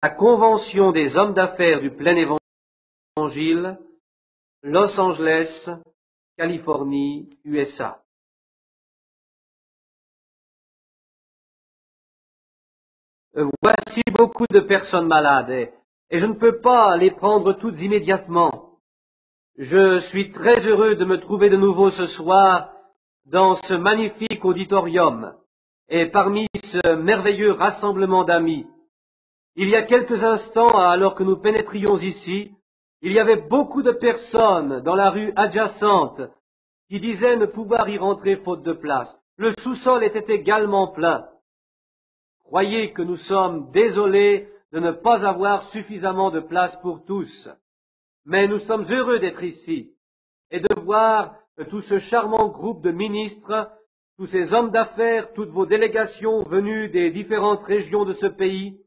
la Convention des hommes d'affaires du plein évangile, Los Angeles, Californie, USA. Voici beaucoup de personnes malades et je ne peux pas les prendre toutes immédiatement. Je suis très heureux de me trouver de nouveau ce soir dans ce magnifique auditorium et parmi ce merveilleux rassemblement d'amis. Il y a quelques instants, alors que nous pénétrions ici, il y avait beaucoup de personnes dans la rue adjacente qui disaient ne pouvoir y rentrer faute de place. Le sous-sol était également plein. Croyez que nous sommes désolés de ne pas avoir suffisamment de place pour tous. Mais nous sommes heureux d'être ici et de voir tout ce charmant groupe de ministres, tous ces hommes d'affaires, toutes vos délégations venues des différentes régions de ce pays.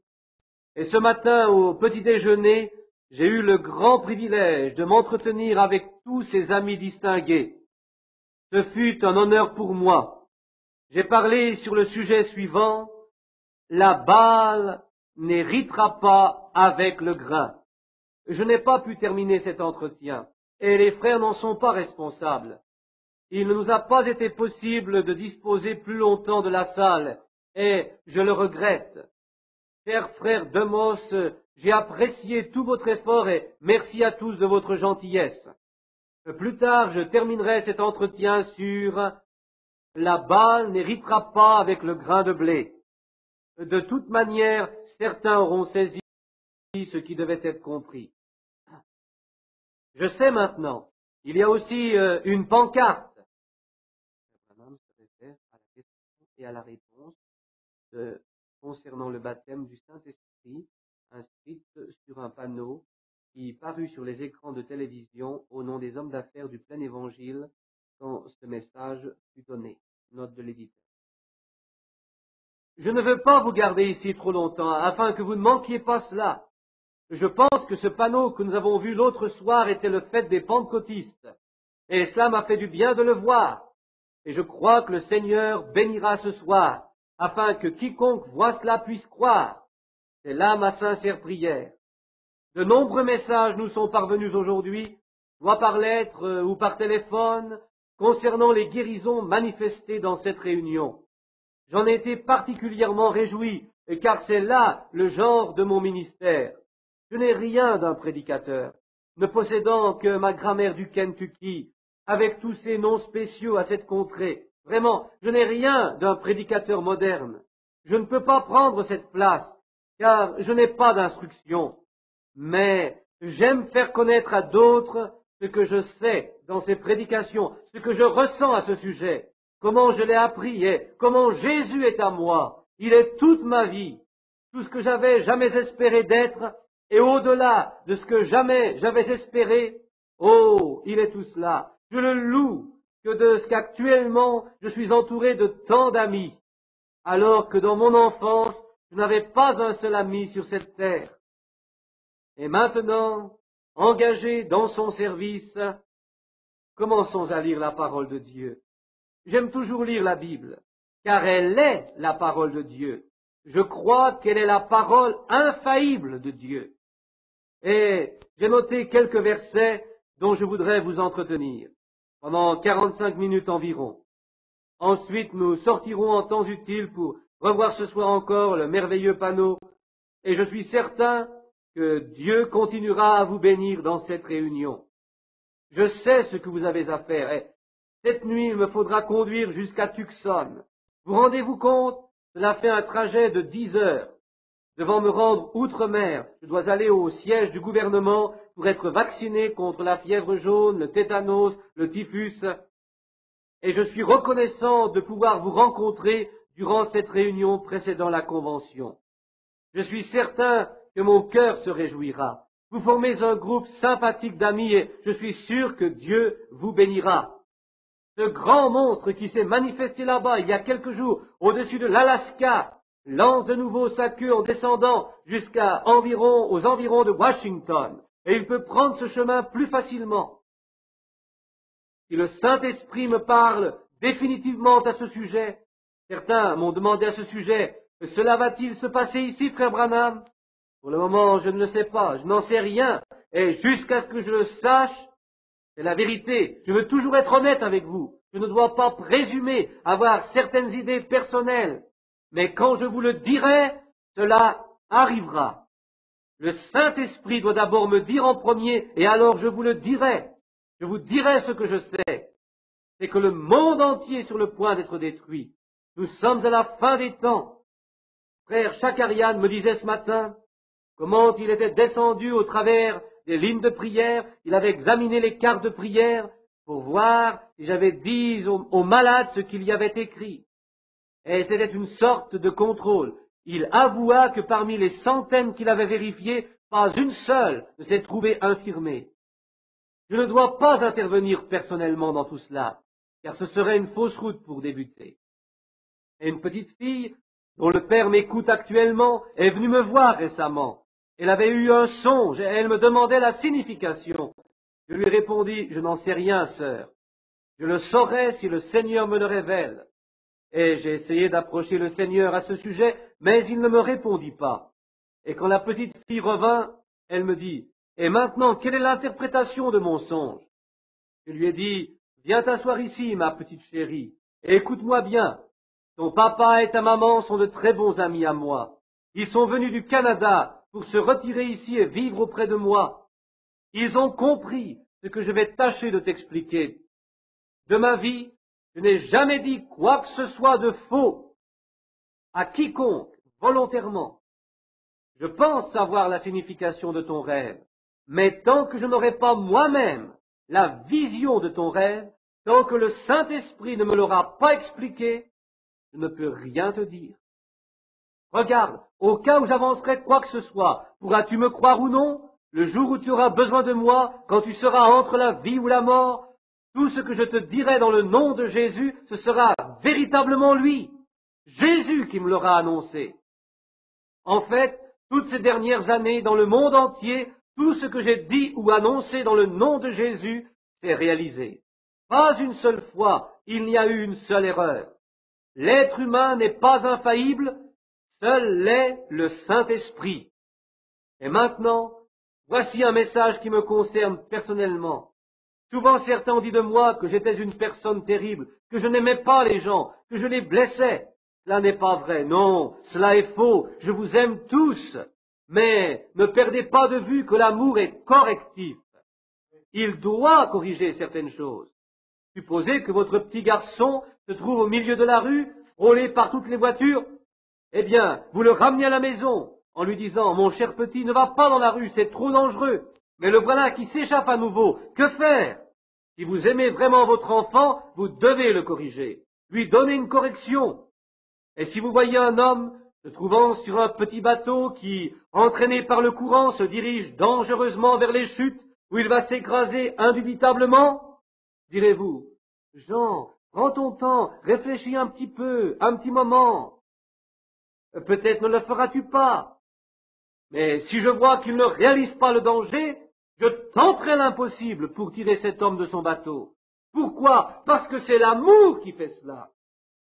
Et ce matin, au petit déjeuner, j'ai eu le grand privilège de m'entretenir avec tous ces amis distingués. Ce fut un honneur pour moi. J'ai parlé sur le sujet suivant: la balle n'héritera pas avec le grain. Je n'ai pas pu terminer cet entretien, et les frères n'en sont pas responsables. Il ne nous a pas été possible de disposer plus longtemps de la salle, et je le regrette. Cher frère Demos, j'ai apprécié tout votre effort et merci à tous de votre gentillesse. Plus tard, je terminerai cet entretien sur « La balle n'héritera pas avec le grain de blé ». De toute manière, certains auront saisi ce qui devait être compris. Je sais maintenant, il y a aussi une pancarte. Madame se réfère à la question et à la réponse concernant le baptême du Saint-Esprit, inscrite sur un panneau qui parut sur les écrans de télévision au nom des hommes d'affaires du plein évangile quand ce message fut donné. Note de l'éditeur. Je ne veux pas vous garder ici trop longtemps afin que vous ne manquiez pas cela. Je pense que ce panneau que nous avons vu l'autre soir était le fait des pentecôtistes, et cela m'a fait du bien de le voir. Et je crois que le Seigneur bénira ce soir, afin que quiconque voit cela puisse croire. C'est là ma sincère prière. De nombreux messages nous sont parvenus aujourd'hui, soit par lettre ou par téléphone, concernant les guérisons manifestées dans cette réunion. J'en ai été particulièrement réjoui, car c'est là le genre de mon ministère. Je n'ai rien d'un prédicateur, ne possédant que ma grammaire du Kentucky, avec tous ces noms spéciaux à cette contrée. Vraiment, je n'ai rien d'un prédicateur moderne. Je ne peux pas prendre cette place, car je n'ai pas d'instruction. Mais j'aime faire connaître à d'autres ce que je sais dans ces prédications, ce que je ressens à ce sujet, comment je l'ai appris et comment Jésus est à moi. Il est toute ma vie, tout ce que j'avais jamais espéré d'être, et au-delà de ce que jamais j'avais espéré, oh, il est tout cela. Je le loue que de ce qu'actuellement je suis entouré de tant d'amis, alors que dans mon enfance, je n'avais pas un seul ami sur cette terre. Et maintenant, engagé dans son service, commençons à lire la parole de Dieu. J'aime toujours lire la Bible, car elle est la parole de Dieu. Je crois qu'elle est la parole infaillible de Dieu. Et j'ai noté quelques versets dont je voudrais vous entretenir, pendant 45 minutes environ. Ensuite, nous sortirons en temps utile pour revoir ce soir encore le merveilleux panneau, et je suis certain que Dieu continuera à vous bénir dans cette réunion. Je sais ce que vous avez à faire, et cette nuit, il me faudra conduire jusqu'à Tucson. Vous rendez-vous compte? Cela fait un trajet de 10 heures. Devant me rendre outre-mer, je dois aller au siège du gouvernement pour être vacciné contre la fièvre jaune, le tétanos, le typhus. Et je suis reconnaissant de pouvoir vous rencontrer durant cette réunion précédant la convention. Je suis certain que mon cœur se réjouira. Vous formez un groupe sympathique d'amis et je suis sûr que Dieu vous bénira. Ce grand monstre qui s'est manifesté là-bas il y a quelques jours au-dessus de l'Alaska lance de nouveau sa queue en descendant aux environs de Washington, et il peut prendre ce chemin plus facilement. Si le Saint-Esprit me parle définitivement à ce sujet, certains m'ont demandé à ce sujet, cela va-t-il se passer ici, frère Branham? Pour le moment, je ne le sais pas, je n'en sais rien, et jusqu'à ce que je le sache, c'est la vérité. Je veux toujours être honnête avec vous. Je ne dois pas présumer avoir certaines idées personnelles, mais quand je vous le dirai, cela arrivera. Le Saint-Esprit doit d'abord me dire en premier, et alors je vous le dirai. Je vous dirai ce que je sais. C'est que le monde entier est sur le point d'être détruit. Nous sommes à la fin des temps. Frère Chakarian me disait ce matin comment il était descendu au travers des lignes de prière, il avait examiné les cartes de prière pour voir si j'avais dit aux malades ce qu'il y avait écrit. Et c'était une sorte de contrôle. Il avoua que parmi les centaines qu'il avait vérifiées, pas une seule ne s'est trouvée infirmée. Je ne dois pas intervenir personnellement dans tout cela, car ce serait une fausse route pour débuter. Et une petite fille, dont le père m'écoute actuellement, est venue me voir récemment. Elle avait eu un songe et elle me demandait la signification. Je lui répondis, je n'en sais rien, sœur. Je le saurai si le Seigneur me le révèle. Et j'ai essayé d'approcher le Seigneur à ce sujet, mais il ne me répondit pas. Et quand la petite fille revint, elle me dit, et maintenant, quelle est l'interprétation de mon songe? Je lui ai dit, viens t'asseoir ici, ma petite chérie, et écoute-moi bien. Ton papa et ta maman sont de très bons amis à moi. Ils sont venus du Canada pour se retirer ici et vivre auprès de moi. Ils ont compris ce que je vais tâcher de t'expliquer. De ma vie, je n'ai jamais dit quoi que ce soit de faux à quiconque, volontairement. Je pense savoir la signification de ton rêve, mais tant que je n'aurai pas moi-même la vision de ton rêve, tant que le Saint-Esprit ne me l'aura pas expliqué, je ne peux rien te dire. Regarde, au cas où j'avancerai quoi que ce soit, pourras-tu me croire ou non? Le jour où tu auras besoin de moi, quand tu seras entre la vie ou la mort, tout ce que je te dirai dans le nom de Jésus, ce sera véritablement lui, Jésus qui me l'aura annoncé. En fait, toutes ces dernières années, dans le monde entier, tout ce que j'ai dit ou annoncé dans le nom de Jésus s'est réalisé. Pas une seule fois, il n'y a eu une seule erreur. L'être humain n'est pas infaillible, seul l'est le Saint-Esprit. Et maintenant, voici un message qui me concerne personnellement. Souvent certains ont dit de moi que j'étais une personne terrible, que je n'aimais pas les gens, que je les blessais. Cela n'est pas vrai, non, cela est faux, je vous aime tous. Mais ne perdez pas de vue que l'amour est correctif. Il doit corriger certaines choses. Supposez que votre petit garçon se trouve au milieu de la rue, frôlé par toutes les voitures. Eh bien, vous le ramenez à la maison en lui disant, mon cher petit, ne va pas dans la rue, c'est trop dangereux. Mais le voilà qui s'échappe à nouveau. Que faire? Si vous aimez vraiment votre enfant, vous devez le corriger, lui donner une correction. Et si vous voyez un homme se trouvant sur un petit bateau qui, entraîné par le courant, se dirige dangereusement vers les chutes, où il va s'écraser indubitablement, direz-vous, Jean, prends ton temps, réfléchis un petit peu, un petit moment. Peut-être ne le feras-tu pas. Mais si je vois qu'il ne réalise pas le danger, je tenterai l'impossible pour tirer cet homme de son bateau. Pourquoi? Parce que c'est l'amour qui fait cela.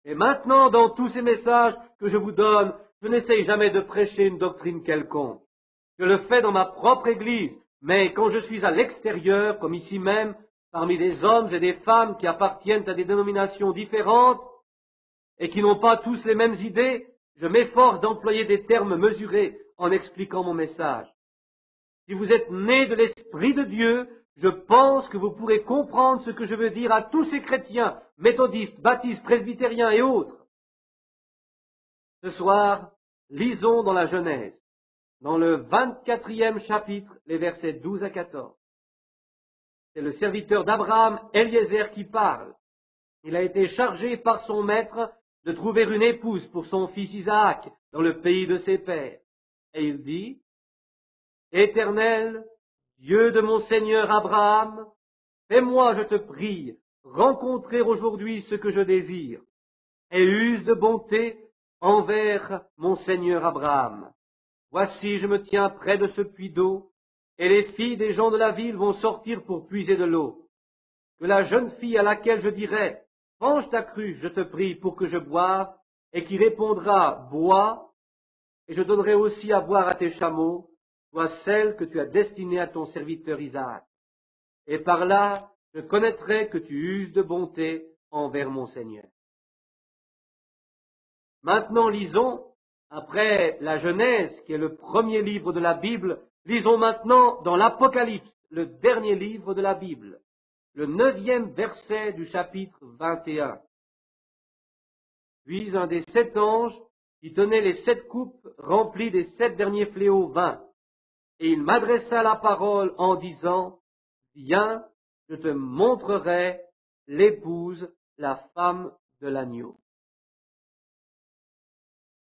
Et maintenant, dans tous ces messages que je vous donne, je n'essaye jamais de prêcher une doctrine quelconque. Je le fais dans ma propre Église, mais quand je suis à l'extérieur, comme ici même, parmi des hommes et des femmes qui appartiennent à des dénominations différentes et qui n'ont pas tous les mêmes idées, je m'efforce d'employer des termes mesurés en expliquant mon message. Si vous êtes né de l'Esprit de Dieu, je pense que vous pourrez comprendre ce que je veux dire à tous ces chrétiens, méthodistes, baptistes, presbytériens et autres. Ce soir, lisons dans la Genèse, dans le 24e chapitre, les versets 12 à 14. C'est le serviteur d'Abraham, Eliezer, qui parle. Il a été chargé par son maître de trouver une épouse pour son fils Isaac dans le pays de ses pères. Et il dit, Éternel, Dieu de mon Seigneur Abraham, fais-moi, je te prie, rencontrer aujourd'hui ce que je désire, et use de bonté envers mon Seigneur Abraham. Voici, je me tiens près de ce puits d'eau, et les filles des gens de la ville vont sortir pour puiser de l'eau. Que la jeune fille à laquelle je dirai, penche ta cruche, je te prie, pour que je boive, et qui répondra, bois, et je donnerai aussi à boire à tes chameaux, soit celle que tu as destinée à ton serviteur Isaac. Et par là, je connaîtrai que tu uses de bonté envers mon Seigneur. Maintenant, lisons, après la Genèse, qui est le premier livre de la Bible, lisons maintenant dans l'Apocalypse, le dernier livre de la Bible, le 9e verset du chapitre 21. Puis un des 7 anges qui tenait les 7 coupes remplies des 7 derniers fléaux vint, et il m'adressa la parole en disant, « Viens, je te montrerai l'épouse, la femme de l'agneau. »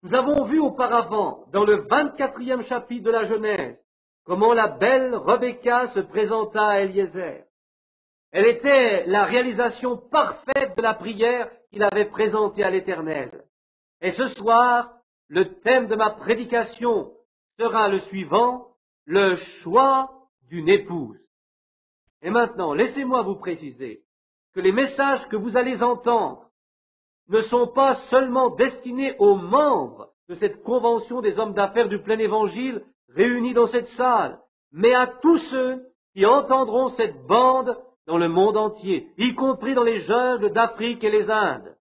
Nous avons vu auparavant, dans le 24e chapitre de la Genèse, comment la belle Rebecca se présenta à Eliezer. Elle était la réalisation parfaite de la prière qu'il avait présentée à l'Éternel. Et ce soir, le thème de ma prédication sera le suivant, le choix d'une épouse. Et maintenant, laissez-moi vous préciser que les messages que vous allez entendre ne sont pas seulement destinés aux membres de cette convention des hommes d'affaires du plein évangile réunis dans cette salle, mais à tous ceux qui entendront cette bande dans le monde entier, y compris dans les jungles d'Afrique et les Indes.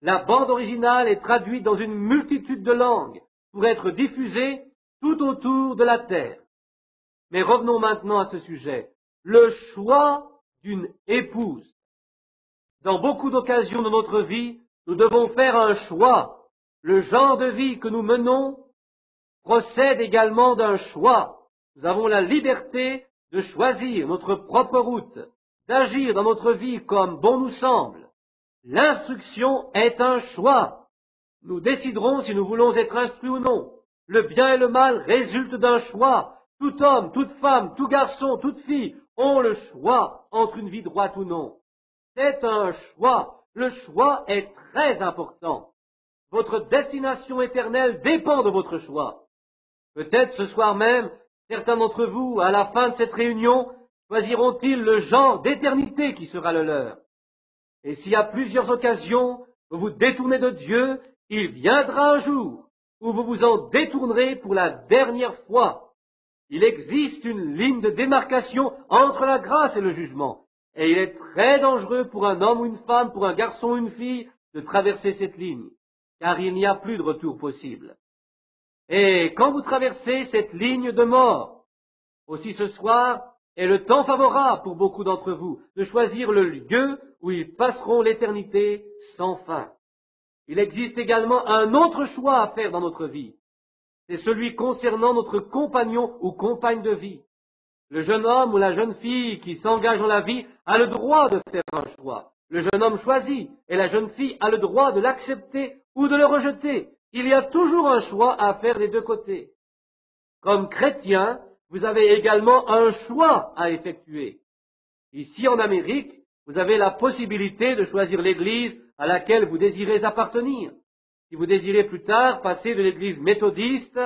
La bande originale est traduite dans une multitude de langues pour être diffusée tout autour de la terre. Mais revenons maintenant à ce sujet. Le choix d'une épouse. Dans beaucoup d'occasions de notre vie, nous devons faire un choix. Le genre de vie que nous menons procède également d'un choix. Nous avons la liberté de choisir notre propre route, d'agir dans notre vie comme bon nous semble. L'instruction est un choix. Nous déciderons si nous voulons être instruits ou non. Le bien et le mal résultent d'un choix. Tout homme, toute femme, tout garçon, toute fille ont le choix entre une vie droite ou non. C'est un choix. Le choix est très important. Votre destination éternelle dépend de votre choix. Peut-être ce soir même, certains d'entre vous, à la fin de cette réunion, choisiront-ils le genre d'éternité qui sera le leur. Et si à plusieurs occasions vous vous détournez de Dieu, il viendra un jour où vous vous en détournerez pour la dernière fois. Il existe une ligne de démarcation entre la grâce et le jugement. Et il est très dangereux pour un homme ou une femme, pour un garçon ou une fille, de traverser cette ligne, car il n'y a plus de retour possible. Et quand vous traversez cette ligne de mort, aussi ce soir est le temps favorable pour beaucoup d'entre vous de choisir le lieu où ils passeront l'éternité sans fin. Il existe également un autre choix à faire dans notre vie. C'est celui concernant notre compagnon ou compagne de vie. Le jeune homme ou la jeune fille qui s'engage dans la vie a le droit de faire un choix. Le jeune homme choisit et la jeune fille a le droit de l'accepter ou de le rejeter. Il y a toujours un choix à faire des deux côtés. Comme chrétien, vous avez également un choix à effectuer. Ici en Amérique, vous avez la possibilité de choisir l'église à laquelle vous désirez appartenir. Si vous désirez plus tard passer de l'église méthodiste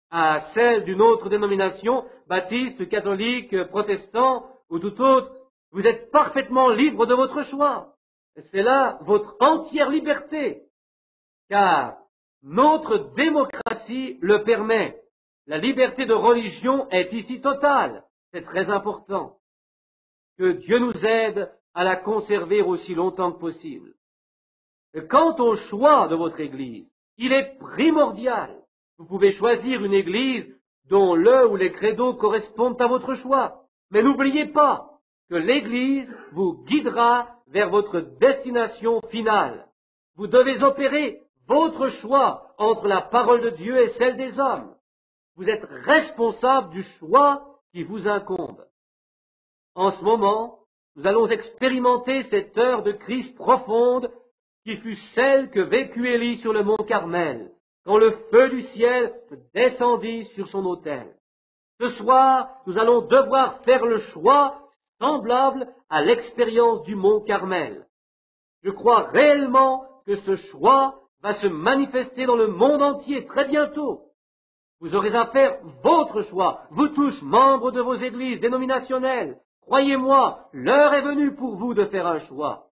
à celle d'une autre dénomination, baptiste, catholique, protestant ou tout autre, vous êtes parfaitement libre de votre choix. C'est là votre entière liberté, car notre démocratie le permet. La liberté de religion est ici totale. C'est très important. Que Dieu nous aide à la conserver aussi longtemps que possible. Quant au choix de votre église, il est primordial. Vous pouvez choisir une église dont le ou les credos correspondent à votre choix. Mais n'oubliez pas que l'église vous guidera vers votre destination finale. Vous devez opérer votre choix entre la parole de Dieu et celle des hommes. Vous êtes responsable du choix qui vous incombe. En ce moment, nous allons expérimenter cette heure de crise profonde qui fut celle que vécut Élie sur le mont Carmel, quand le feu du ciel descendit sur son autel. Ce soir, nous allons devoir faire le choix semblable à l'expérience du mont Carmel. Je crois réellement que ce choix va se manifester dans le monde entier très bientôt. Vous aurez à faire votre choix, vous tous, membres de vos églises dénominationnelles. Croyez-moi, l'heure est venue pour vous de faire un choix.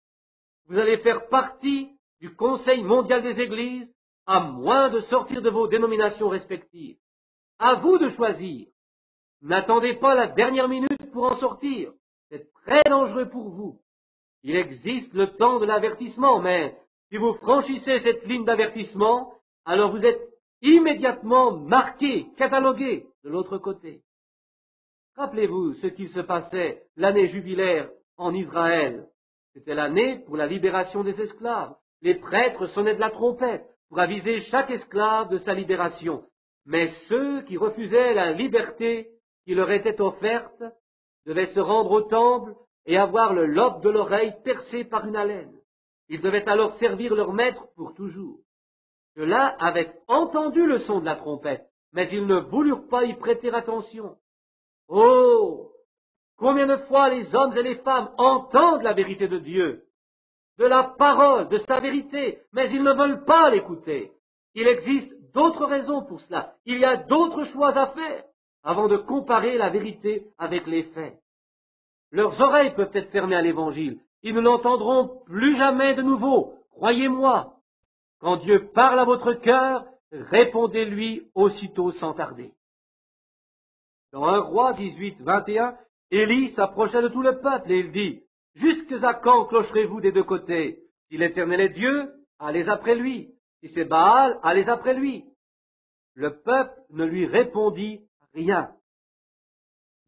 Vous allez faire partie du Conseil mondial des églises, à moins de sortir de vos dénominations respectives. À vous de choisir. N'attendez pas la dernière minute pour en sortir. C'est très dangereux pour vous. Il existe le temps de l'avertissement, mais si vous franchissez cette ligne d'avertissement, alors vous êtes immédiatement marqué, catalogué de l'autre côté. Rappelez-vous ce qu'il se passait l'année jubilaire en Israël. C'était l'année pour la libération des esclaves. Les prêtres sonnaient de la trompette pour aviser chaque esclave de sa libération. Mais ceux qui refusaient la liberté qui leur était offerte devaient se rendre au temple et avoir le lobe de l'oreille percé par une alène. Ils devaient alors servir leur maître pour toujours. Ceux-là avaient entendu le son de la trompette, mais ils ne voulurent pas y prêter attention. Oh! Combien de fois les hommes et les femmes entendent la vérité de Dieu, de la parole, de sa vérité, mais ils ne veulent pas l'écouter. Il existe d'autres raisons pour cela. Il y a d'autres choix à faire avant de comparer la vérité avec les faits. Leurs oreilles peuvent être fermées à l'Évangile. Ils ne l'entendront plus jamais de nouveau. Croyez-moi. Quand Dieu parle à votre cœur, répondez-lui aussitôt sans tarder. Dans 1 Roi 18, 21, Élie s'approcha de tout le peuple et il dit, « Jusque à quand clocherez-vous des deux côtés? Si l'Éternel est Dieu, allez après lui. Si c'est Baal, allez après lui. » Le peuple ne lui répondit rien.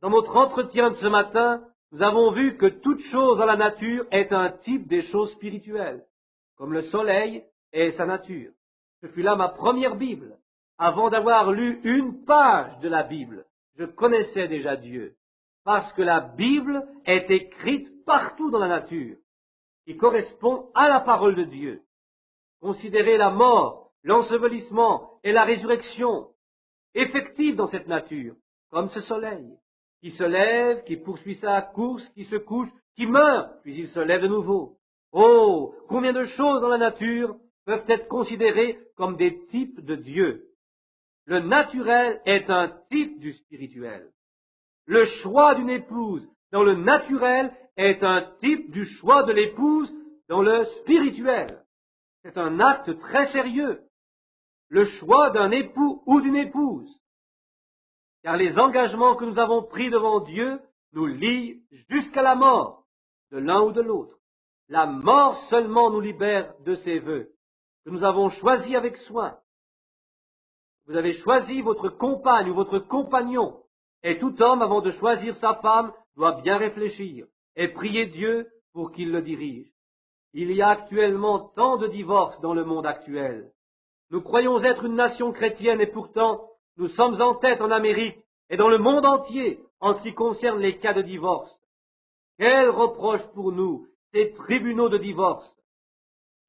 Dans notre entretien de ce matin, nous avons vu que toute chose dans la nature est un type des choses spirituelles, comme le soleil est sa nature. Ce fut là ma première Bible. Avant d'avoir lu une page de la Bible, je connaissais déjà Dieu, parce que la Bible est écrite partout dans la nature, qui correspond à la parole de Dieu. Considérez la mort, l'ensevelissement et la résurrection effectives dans cette nature, comme ce soleil, qui se lève, qui poursuit sa course, qui se couche, qui meurt, puis il se lève de nouveau. Oh, combien de choses dans la nature peuvent être considérées comme des types de Dieu. Le naturel est un type du spirituel. Le choix d'une épouse dans le naturel est un type du choix de l'épouse dans le spirituel. C'est un acte très sérieux. Le choix d'un époux ou d'une épouse. Car les engagements que nous avons pris devant Dieu nous lient jusqu'à la mort de l'un ou de l'autre. La mort seulement nous libère de ces vœux que nous avons choisis avec soin. Vous avez choisi votre compagne ou votre compagnon, et tout homme, avant de choisir sa femme, doit bien réfléchir et prier Dieu pour qu'il le dirige. Il y a actuellement tant de divorces dans le monde actuel. Nous croyons être une nation chrétienne et pourtant, nous sommes en tête en Amérique et dans le monde entier en ce qui concerne les cas de divorce. Quel reproche pour nous, ces tribunaux de divorce!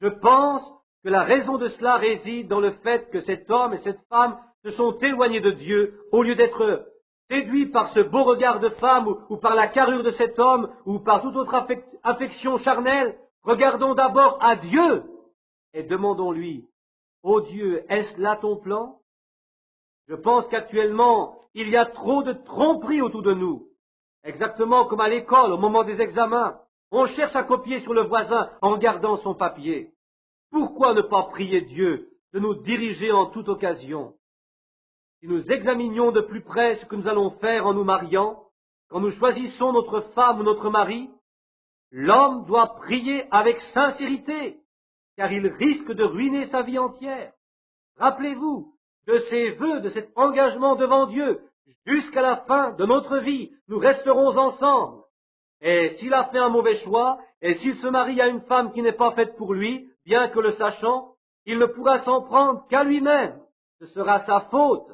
Je pense que la raison de cela réside dans le fait que cet homme et cette femme se sont éloignés de Dieu au lieu d'être séduits par ce beau regard de femme ou par la carrure de cet homme ou par toute autre affection charnelle. Regardons d'abord à Dieu et demandons-lui, « Ô Dieu, est-ce là ton plan ?» Je pense qu'actuellement, il y a trop de tromperies autour de nous. Exactement comme à l'école, au moment des examens, on cherche à copier sur le voisin en regardant son papier. Pourquoi ne pas prier Dieu de nous diriger en toute occasion? Si nous examinions de plus près ce que nous allons faire en nous mariant, quand nous choisissons notre femme ou notre mari, l'homme doit prier avec sincérité, car il risque de ruiner sa vie entière. Rappelez-vous de ces vœux, de cet engagement devant Dieu. Jusqu'à la fin de notre vie, nous resterons ensemble. Et s'il a fait un mauvais choix, et s'il se marie à une femme qui n'est pas faite pour lui, bien que le sachant, il ne pourra s'en prendre qu'à lui-même. Ce sera sa faute.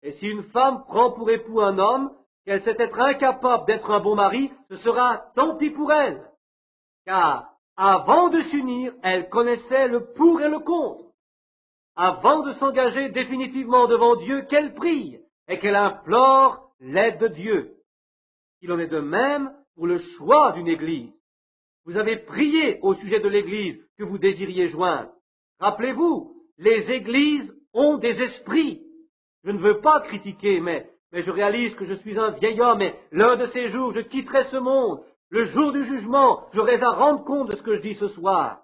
Et si une femme prend pour époux un homme, qu'elle sait être incapable d'être un bon mari, ce sera tant pis pour elle. Car avant de s'unir, elle connaissait le pour et le contre. Avant de s'engager définitivement devant Dieu, qu'elle prie et qu'elle implore l'aide de Dieu. Il en est de même pour le choix d'une église. Vous avez prié au sujet de l'église que vous désiriez joindre. Rappelez-vous, les églises ont des esprits. Je ne veux pas critiquer, mais je réalise que je suis un vieil homme et l'un de ces jours, je quitterai ce monde. Le jour du jugement, j'aurai à rendre compte de ce que je dis ce soir.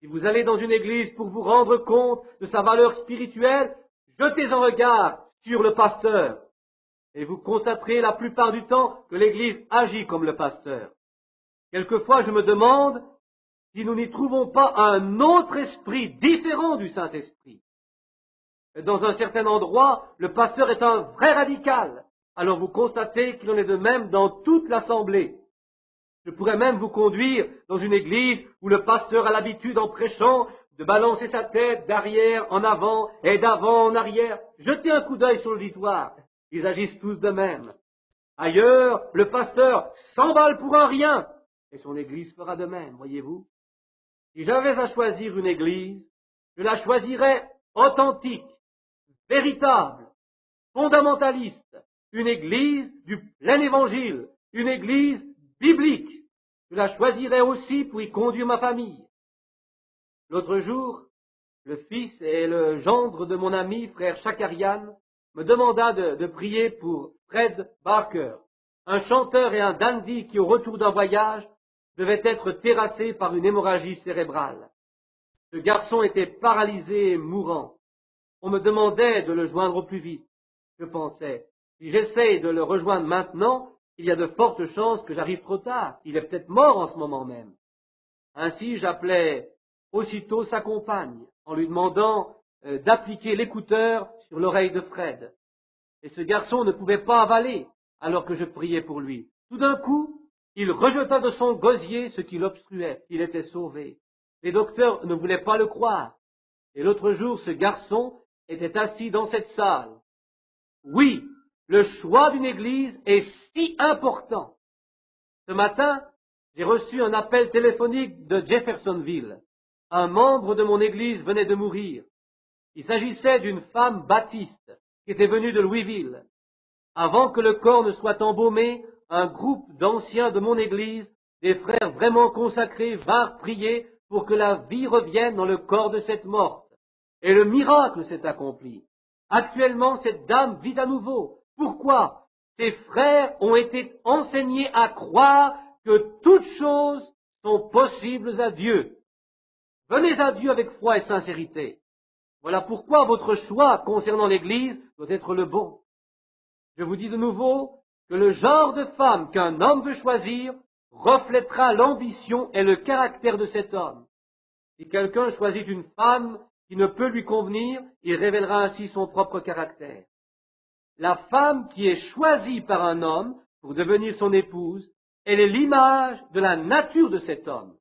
Si vous allez dans une église pour vous rendre compte de sa valeur spirituelle, jetez un regard sur le pasteur et vous constaterez la plupart du temps que l'église agit comme le pasteur. Quelquefois, je me demande si nous n'y trouvons pas un autre esprit différent du Saint-Esprit. Dans un certain endroit, le pasteur est un vrai radical. Alors vous constatez qu'il en est de même dans toute l'assemblée. Je pourrais même vous conduire dans une église où le pasteur a l'habitude, en prêchant, de balancer sa tête d'arrière en avant et d'avant en arrière. Jetez un coup d'œil sur l'auditoire. Ils agissent tous de même. Ailleurs, le pasteur s'emballe pour un rien et son église fera de même, voyez-vous. Si j'avais à choisir une église, je la choisirais authentique, véritable, fondamentaliste, une église du plein évangile, une église biblique. Je la choisirais aussi pour y conduire ma famille. L'autre jour, le fils et le gendre de mon ami, frère Chakarian, me demanda de prier pour Fred Barker, un chanteur et un dandy qui, au retour d'un voyage, devait être terrassé par une hémorragie cérébrale. Ce garçon était paralysé et mourant. On me demandait de le joindre au plus vite. Je pensais, si j'essaye de le rejoindre maintenant, il y a de fortes chances que j'arrive trop tard. Il est peut-être mort en ce moment même. Ainsi, j'appelai aussitôt sa compagne, en lui demandant d'appliquer l'écouteur sur l'oreille de Fred. Et ce garçon ne pouvait pas avaler, alors que je priais pour lui. Tout d'un coup, il rejeta de son gosier ce qui l'obstruait. Il était sauvé. Les docteurs ne voulaient pas le croire. Et l'autre jour, ce garçon était assis dans cette salle. Oui, le choix d'une église est si important. Ce matin, j'ai reçu un appel téléphonique de Jeffersonville. Un membre de mon église venait de mourir. Il s'agissait d'une femme baptiste qui était venue de Louisville. Avant que le corps ne soit embaumé, un groupe d'anciens de mon église, des frères vraiment consacrés, vinrent prier pour que la vie revienne dans le corps de cette morte. Et le miracle s'est accompli. Actuellement, cette dame vit à nouveau. Pourquoi? Ses frères ont été enseignés à croire que toutes choses sont possibles à Dieu. Venez à Dieu avec foi et sincérité. Voilà pourquoi votre choix concernant l'Église doit être le bon. Je vous dis de nouveau que le genre de femme qu'un homme veut choisir reflètera l'ambition et le caractère de cet homme. Si quelqu'un choisit une femme qui ne peut lui convenir, il révélera ainsi son propre caractère. La femme qui est choisie par un homme pour devenir son épouse, elle est l'image de la nature de cet homme.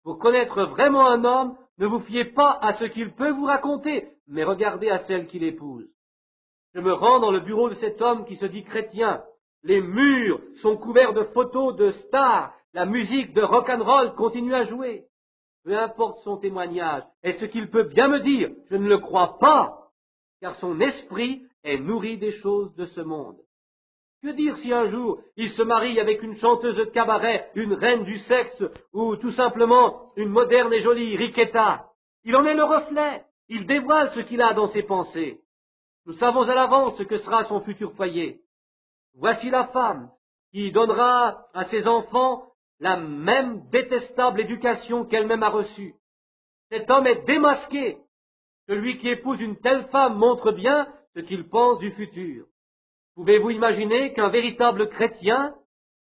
Pour connaître vraiment un homme, ne vous fiez pas à ce qu'il peut vous raconter, mais regardez à celle qu'il épouse. Je me rends dans le bureau de cet homme qui se dit chrétien. Les murs sont couverts de photos de stars. La musique de rock'n'roll continue à jouer. Peu importe son témoignage et ce qu'il peut bien me dire, je ne le crois pas, car son esprit est nourri des choses de ce monde. Que dire si un jour il se marie avec une chanteuse de cabaret, une reine du sexe, ou tout simplement une moderne et jolie Riquetta? Il en est le reflet, il dévoile ce qu'il a dans ses pensées. Nous savons à l'avance ce que sera son futur foyer. Voici la femme qui donnera à ses enfants la même détestable éducation qu'elle-même a reçue. Cet homme est démasqué. Celui qui épouse une telle femme montre bien ce qu'il pense du futur. Pouvez-vous imaginer qu'un véritable chrétien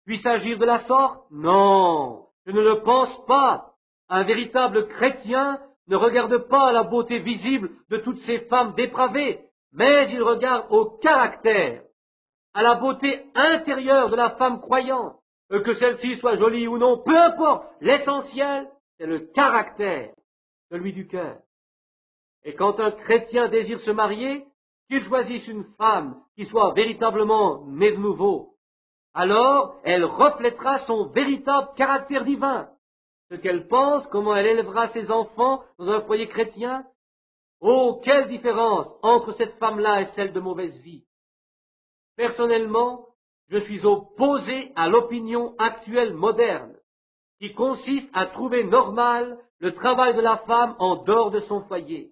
puisse agir de la sorte? Non, je ne le pense pas. Un véritable chrétien ne regarde pas à la beauté visible de toutes ces femmes dépravées, mais il regarde au caractère, à la beauté intérieure de la femme croyante. Que celle-ci soit jolie ou non, peu importe, l'essentiel, c'est le caractère, celui du cœur. Et quand un chrétien désire se marier, qu'il choisisse une femme qui soit véritablement née de nouveau, alors elle reflètera son véritable caractère divin. Ce qu'elle pense, comment elle élèvera ses enfants dans un foyer chrétien. Oh, quelle différence entre cette femme-là et celle de mauvaise vie. Personnellement, je suis opposé à l'opinion actuelle moderne, qui consiste à trouver normal le travail de la femme en dehors de son foyer.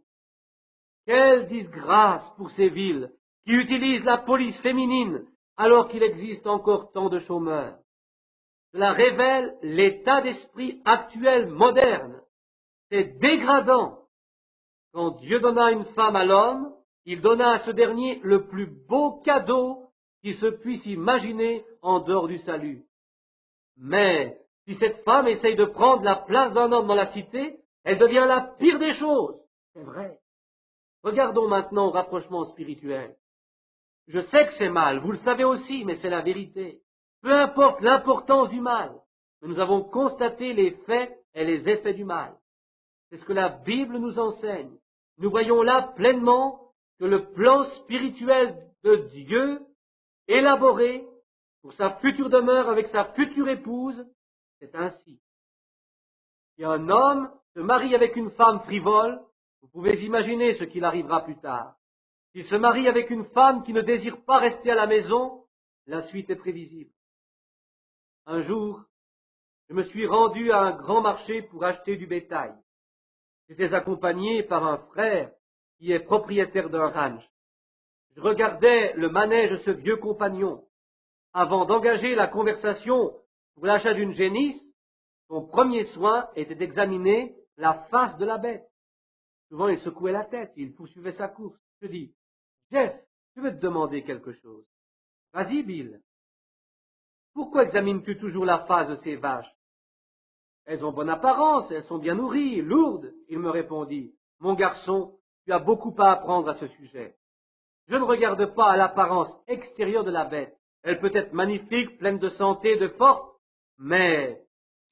Quelle disgrâce pour ces villes qui utilisent la police féminine alors qu'il existe encore tant de chômeurs. Cela révèle l'état d'esprit actuel moderne. C'est dégradant. Quand Dieu donna une femme à l'homme, il donna à ce dernier le plus beau cadeau qui se puisse imaginer en dehors du salut. Mais si cette femme essaye de prendre la place d'un homme dans la cité, elle devient la pire des choses. C'est vrai. Regardons maintenant au rapprochement spirituel. Je sais que c'est mal, vous le savez aussi, mais c'est la vérité. Peu importe l'importance du mal, mais nous avons constaté les faits et les effets du mal. C'est ce que la Bible nous enseigne. Nous voyons là pleinement que le plan spirituel de Dieu, élaboré pour sa future demeure avec sa future épouse, c'est ainsi. Si un homme se marie avec une femme frivole, vous pouvez imaginer ce qu'il arrivera plus tard. S'il se marie avec une femme qui ne désire pas rester à la maison, la suite est prévisible. Un jour, je me suis rendu à un grand marché pour acheter du bétail. J'étais accompagné par un frère qui est propriétaire d'un ranch. Je regardais le manège de ce vieux compagnon. Avant d'engager la conversation pour l'achat d'une génisse, son premier soin était d'examiner la face de la bête. Souvent, il secouait la tête, il poursuivait sa course. Je dis, Jeff, je veux te demander quelque chose. Vas-y, Bill. Pourquoi examines-tu toujours la face de ces vaches? Elles ont bonne apparence, elles sont bien nourries, lourdes, il me répondit. Mon garçon, tu as beaucoup à apprendre à ce sujet. Je ne regarde pas à l'apparence extérieure de la bête. Elle peut être magnifique, pleine de santé, de force, mais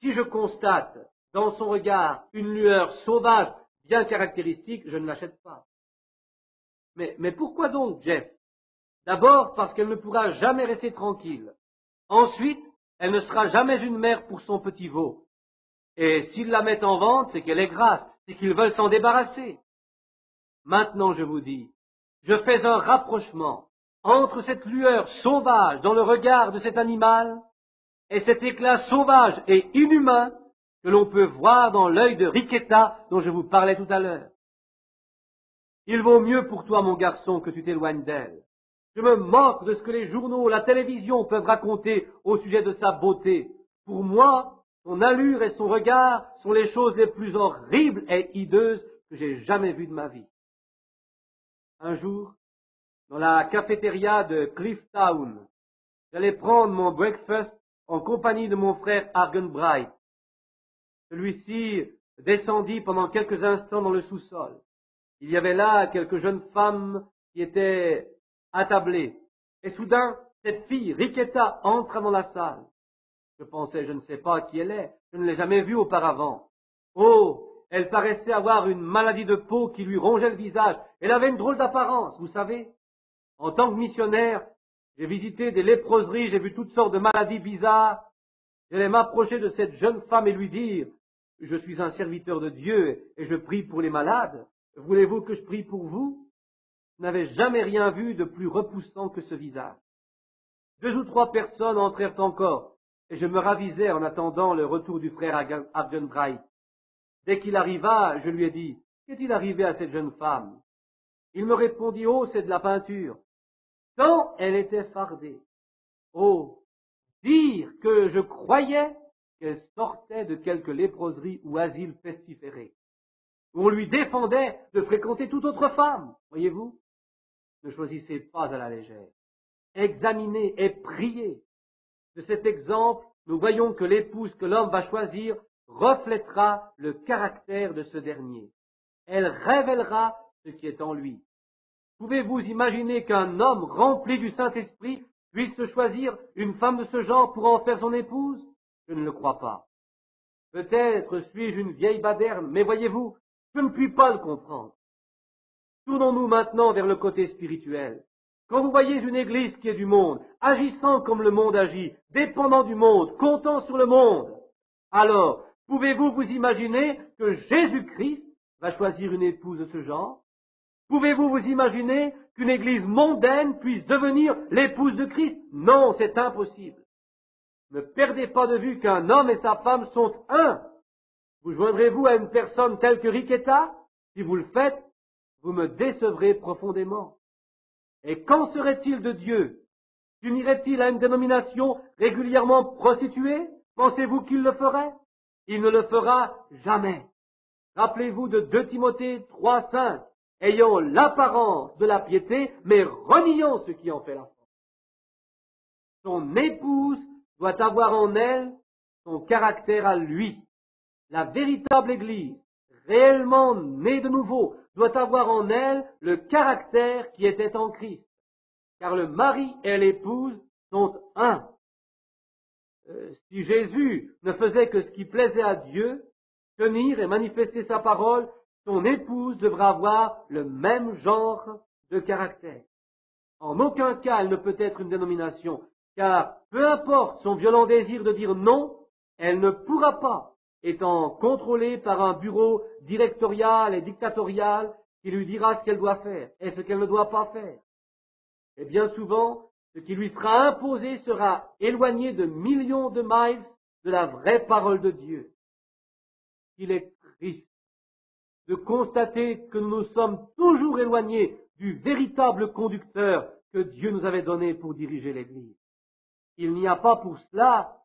si je constate dans son regard une lueur sauvage bien caractéristique, je ne l'achète pas. Mais pourquoi donc, Jeff? D'abord parce qu'elle ne pourra jamais rester tranquille. Ensuite, elle ne sera jamais une mère pour son petit veau. Et s'ils la mettent en vente, c'est qu'elle est grasse, c'est qu'ils veulent s'en débarrasser. Maintenant, je vous dis, je fais un rapprochement entre cette lueur sauvage dans le regard de cet animal et cet éclat sauvage et inhumain que l'on peut voir dans l'œil de Riquetta dont je vous parlais tout à l'heure. Il vaut mieux pour toi, mon garçon, que tu t'éloignes d'elle. Je me moque de ce que les journaux, la télévision peuvent raconter au sujet de sa beauté. Pour moi, son allure et son regard sont les choses les plus horribles et hideuses que j'ai jamais vues de ma vie. Un jour, dans la cafétéria de Clifftown, j'allais prendre mon breakfast en compagnie de mon frère Argenbright. Celui-ci descendit pendant quelques instants dans le sous-sol. Il y avait là quelques jeunes femmes qui étaient attablées. Et soudain, cette fille, Riquetta, entra dans la salle. Je pensais, je ne sais pas qui elle est, je ne l'ai jamais vue auparavant. Oh, elle paraissait avoir une maladie de peau qui lui rongeait le visage. Elle avait une drôle d'apparence, vous savez. En tant que missionnaire, j'ai visité des léproseries, j'ai vu toutes sortes de maladies bizarres. J'allais m'approcher de cette jeune femme et lui dire, je suis un serviteur de Dieu et je prie pour les malades. Voulez-vous que je prie pour vous? Je n'avais jamais rien vu de plus repoussant que ce visage. 2 ou 3 personnes entrèrent encore, et je me ravisais en attendant le retour du frère Argenbright. Dès qu'il arriva, je lui ai dit, qu'est-il arrivé à cette jeune femme? Il me répondit, oh, c'est de la peinture. Tant elle était fardée. Oh, dire que je croyais qu'elle sortait de quelque léproserie ou asile pestiféré. On lui défendait de fréquenter toute autre femme, voyez-vous. Ne choisissez pas à la légère. Examinez et priez. De cet exemple, nous voyons que l'épouse que l'homme va choisir reflètera le caractère de ce dernier. Elle révélera ce qui est en lui. Pouvez-vous imaginer qu'un homme rempli du Saint-Esprit puisse se choisir une femme de ce genre pour en faire son épouse? Je ne le crois pas. Peut-être suis-je une vieille baderne, mais voyez-vous, je ne puis pas le comprendre. Tournons-nous maintenant vers le côté spirituel. Quand vous voyez une église qui est du monde, agissant comme le monde agit, dépendant du monde, comptant sur le monde, alors, pouvez-vous vous imaginer que Jésus-Christ va choisir une épouse de ce genre? Pouvez-vous vous imaginer qu'une église mondaine puisse devenir l'épouse de Christ? Non, c'est impossible. Ne perdez pas de vue qu'un homme et sa femme sont un. Vous joindrez-vous à une personne telle que Riquetta? Si vous le faites, vous me décevrez profondément. Et qu'en serait-il de Dieu? S'unirait-il à une dénomination régulièrement prostituée? Pensez-vous qu'il le ferait? Il ne le fera jamais. Rappelez-vous de 2 Timothée 3:5, ayant l'apparence de la piété, mais reniant ce qui en fait la force. Son épouse doit avoir en elle son caractère à lui. La véritable Église, réellement née de nouveau, doit avoir en elle le caractère qui était en Christ. Car le mari et l'épouse sont un. Si Jésus ne faisait que ce qui plaisait à Dieu, tenir et manifester sa parole, son épouse devra avoir le même genre de caractère. En aucun cas elle ne peut être une dénomination, car peu importe son violent désir de dire non, elle ne pourra pas, étant contrôlée par un bureau directorial et dictatorial qui lui dira ce qu'elle doit faire et ce qu'elle ne doit pas faire. Et bien souvent, ce qui lui sera imposé sera éloigné de millions de miles de la vraie parole de Dieu. Il est triste de constater que nous nous sommes toujours éloignés du véritable conducteur que Dieu nous avait donné pour diriger l'Église. Il n'y a pas pour cela,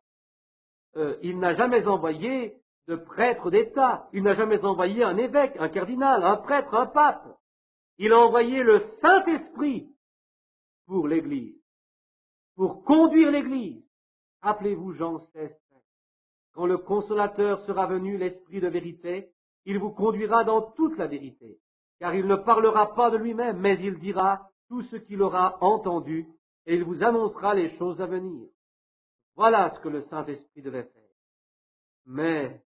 il n'a jamais envoyé de prêtre d'État, il n'a jamais envoyé un évêque, un cardinal, un prêtre, un pape. Il a envoyé le Saint-Esprit pour l'Église, pour conduire l'Église. Rappelez-vous Jean 16. Quand le Consolateur sera venu, l'Esprit de vérité, il vous conduira dans toute la vérité, car il ne parlera pas de lui-même, mais il dira tout ce qu'il aura entendu, et il vous annoncera les choses à venir. Voilà ce que le Saint-Esprit devait faire. Mais,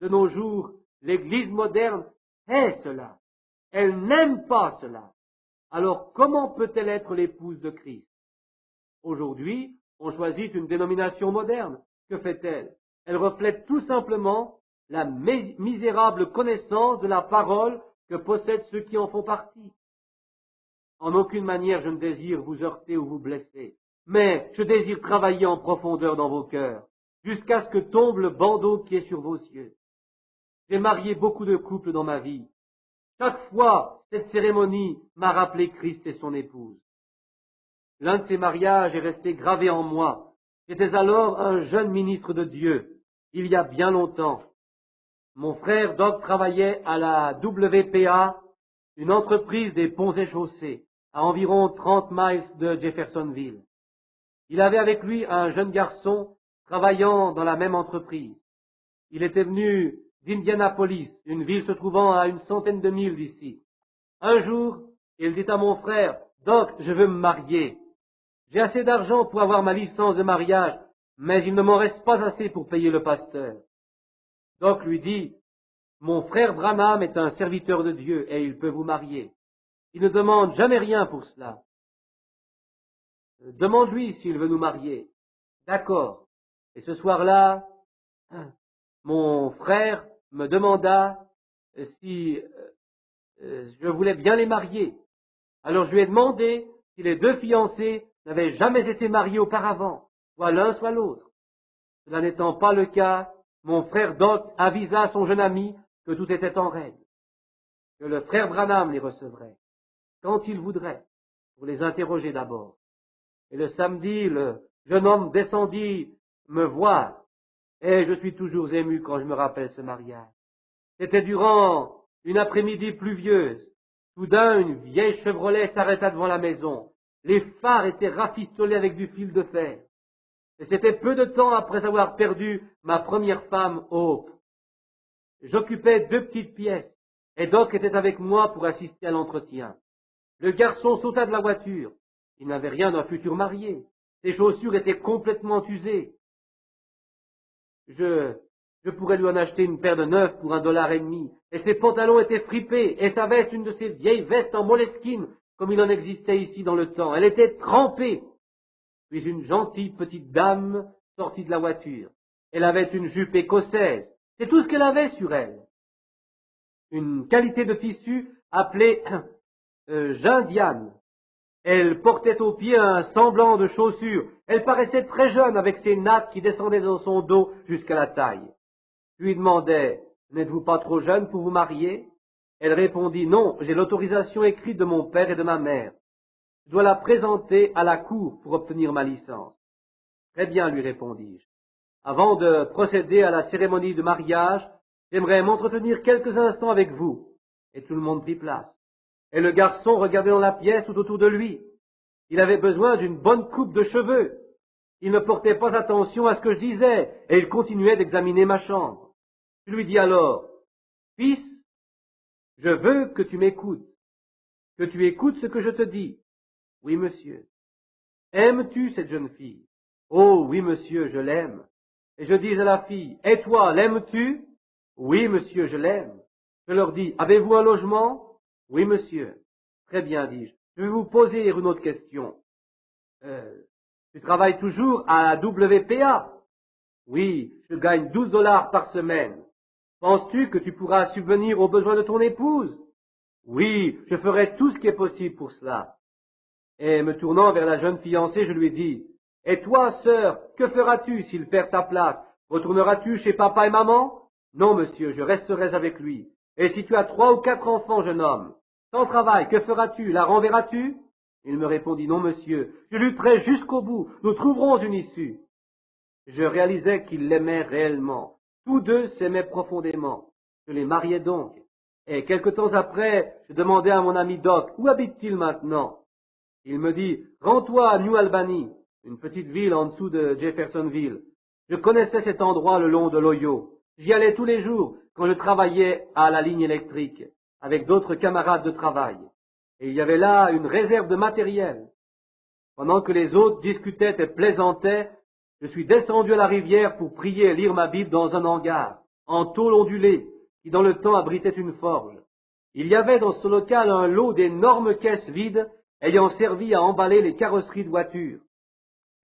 de nos jours, l'Église moderne est cela. Elle n'aime pas cela. Alors, comment peut-elle être l'épouse de Christ? Aujourd'hui, on choisit une dénomination moderne. Que fait-elle? Elle reflète tout simplement la misérable connaissance de la parole que possèdent ceux qui en font partie. En aucune manière je ne désire vous heurter ou vous blesser, mais je désire travailler en profondeur dans vos cœurs, jusqu'à ce que tombe le bandeau qui est sur vos yeux. J'ai marié beaucoup de couples dans ma vie. Chaque fois, cette cérémonie m'a rappelé Christ et son épouse. L'un de ces mariages est resté gravé en moi. J'étais alors un jeune ministre de Dieu, il y a bien longtemps. Mon frère Doc travaillait à la WPA, une entreprise des ponts et chaussées, à environ 30 miles de Jeffersonville. Il avait avec lui un jeune garçon travaillant dans la même entreprise. Il était venu d'Indianapolis, une ville se trouvant à une centaine de milles d'ici. Un jour, il dit à mon frère, « Doc, je veux me marier. J'ai assez d'argent pour avoir ma licence de mariage, mais il ne m'en reste pas assez pour payer le pasteur. » Doc lui dit, « Mon frère Branham est un serviteur de Dieu et il peut vous marier. Il ne demande jamais rien pour cela. Demande-lui s'il veut nous marier. » D'accord. Et ce soir-là, mon frère me demanda si je voulais bien les marier. Alors je lui ai demandé si les deux fiancés n'avaient jamais été mariés auparavant, soit l'un soit l'autre. Cela n'étant pas le cas, mon frère Doc avisa son jeune ami que tout était en règle, que le frère Branham les recevrait, quand il voudrait, pour les interroger d'abord. Et le samedi, le jeune homme descendit me voir, et je suis toujours ému quand je me rappelle ce mariage. C'était durant une après-midi pluvieuse. Soudain, une vieille Chevrolet s'arrêta devant la maison. Les phares étaient rafistolés avec du fil de fer. Et c'était peu de temps après avoir perdu ma première femme, Hope. J'occupais 2 petites pièces, et Doc était avec moi pour assister à l'entretien. Le garçon sauta de la voiture. Il n'avait rien d'un futur marié. Ses chaussures étaient complètement usées. Je pourrais lui en acheter une paire de neuves pour $1,50, et ses pantalons étaient fripés, et sa veste une de ces vieilles vestes en moleskine, comme il en existait ici dans le temps. Elle était trempée. Puis une gentille petite dame sortit de la voiture. Elle avait une jupe écossaise. C'est tout ce qu'elle avait sur elle. Une qualité de tissu appelée Jindiane. Elle portait aux pieds un semblant de chaussure. Elle paraissait très jeune avec ses nattes qui descendaient dans son dos jusqu'à la taille. Je lui demandai, « N'êtes-vous pas trop jeune pour vous marier ?» Elle répondit, « Non, j'ai l'autorisation écrite de mon père et de ma mère. Je dois la présenter à la cour pour obtenir ma licence. » Très bien, lui répondis-je. Avant de procéder à la cérémonie de mariage, j'aimerais m'entretenir quelques instants avec vous. » Et tout le monde prit place. Et le garçon regardait dans la pièce tout autour de lui. Il avait besoin d'une bonne coupe de cheveux. Il ne portait pas attention à ce que je disais, et il continuait d'examiner ma chambre. Je lui dis alors, « Fils, je veux que tu m'écoutes, que tu écoutes ce que je te dis. »« Oui, monsieur. »« Aimes-tu cette jeune fille ?»« Oh, oui, monsieur, je l'aime. » Et je dis à la fille, « Et toi, l'aimes-tu ?»« Oui, monsieur, je l'aime. » Je leur dis, « Avez-vous un logement ?»« Oui, monsieur. »« Très bien, dis-je. Je vais vous poser une autre question. Tu travailles toujours à la WPA ?»« Oui, je gagne 12 $ par semaine. Penses-tu que tu pourras subvenir aux besoins de ton épouse ?»« Oui, je ferai tout ce qui est possible pour cela. » Et me tournant vers la jeune fiancée, je lui dis, « Et toi, sœur, que feras-tu s'il perd sa place? Retourneras-tu chez papa et maman? » ?»« Non, monsieur, je resterai avec lui. »« Et si tu as 3 ou 4 enfants, jeune homme, sans travail, que feras-tu? La renverras-tu? » Il me répondit, « Non, monsieur, je lutterai jusqu'au bout, nous trouverons une issue. » Je réalisais qu'il l'aimait réellement. Tous deux s'aimaient profondément. Je les mariai donc. Et quelque temps après, je demandai à mon ami Doc, « Où habite-t-il maintenant? » Il me dit, « Rends-toi à New Albany, une petite ville en dessous de Jeffersonville. » Je connaissais cet endroit le long de l'Ohio. J'y allais tous les jours quand je travaillais à la ligne électrique, avec d'autres camarades de travail. Et il y avait là une réserve de matériel. Pendant que les autres discutaient et plaisantaient, je suis descendu à la rivière pour prier et lire ma Bible dans un hangar, en tôle ondulée, qui dans le temps abritait une forge. Il y avait dans ce local un lot d'énormes caisses vides ayant servi à emballer les carrosseries de voitures.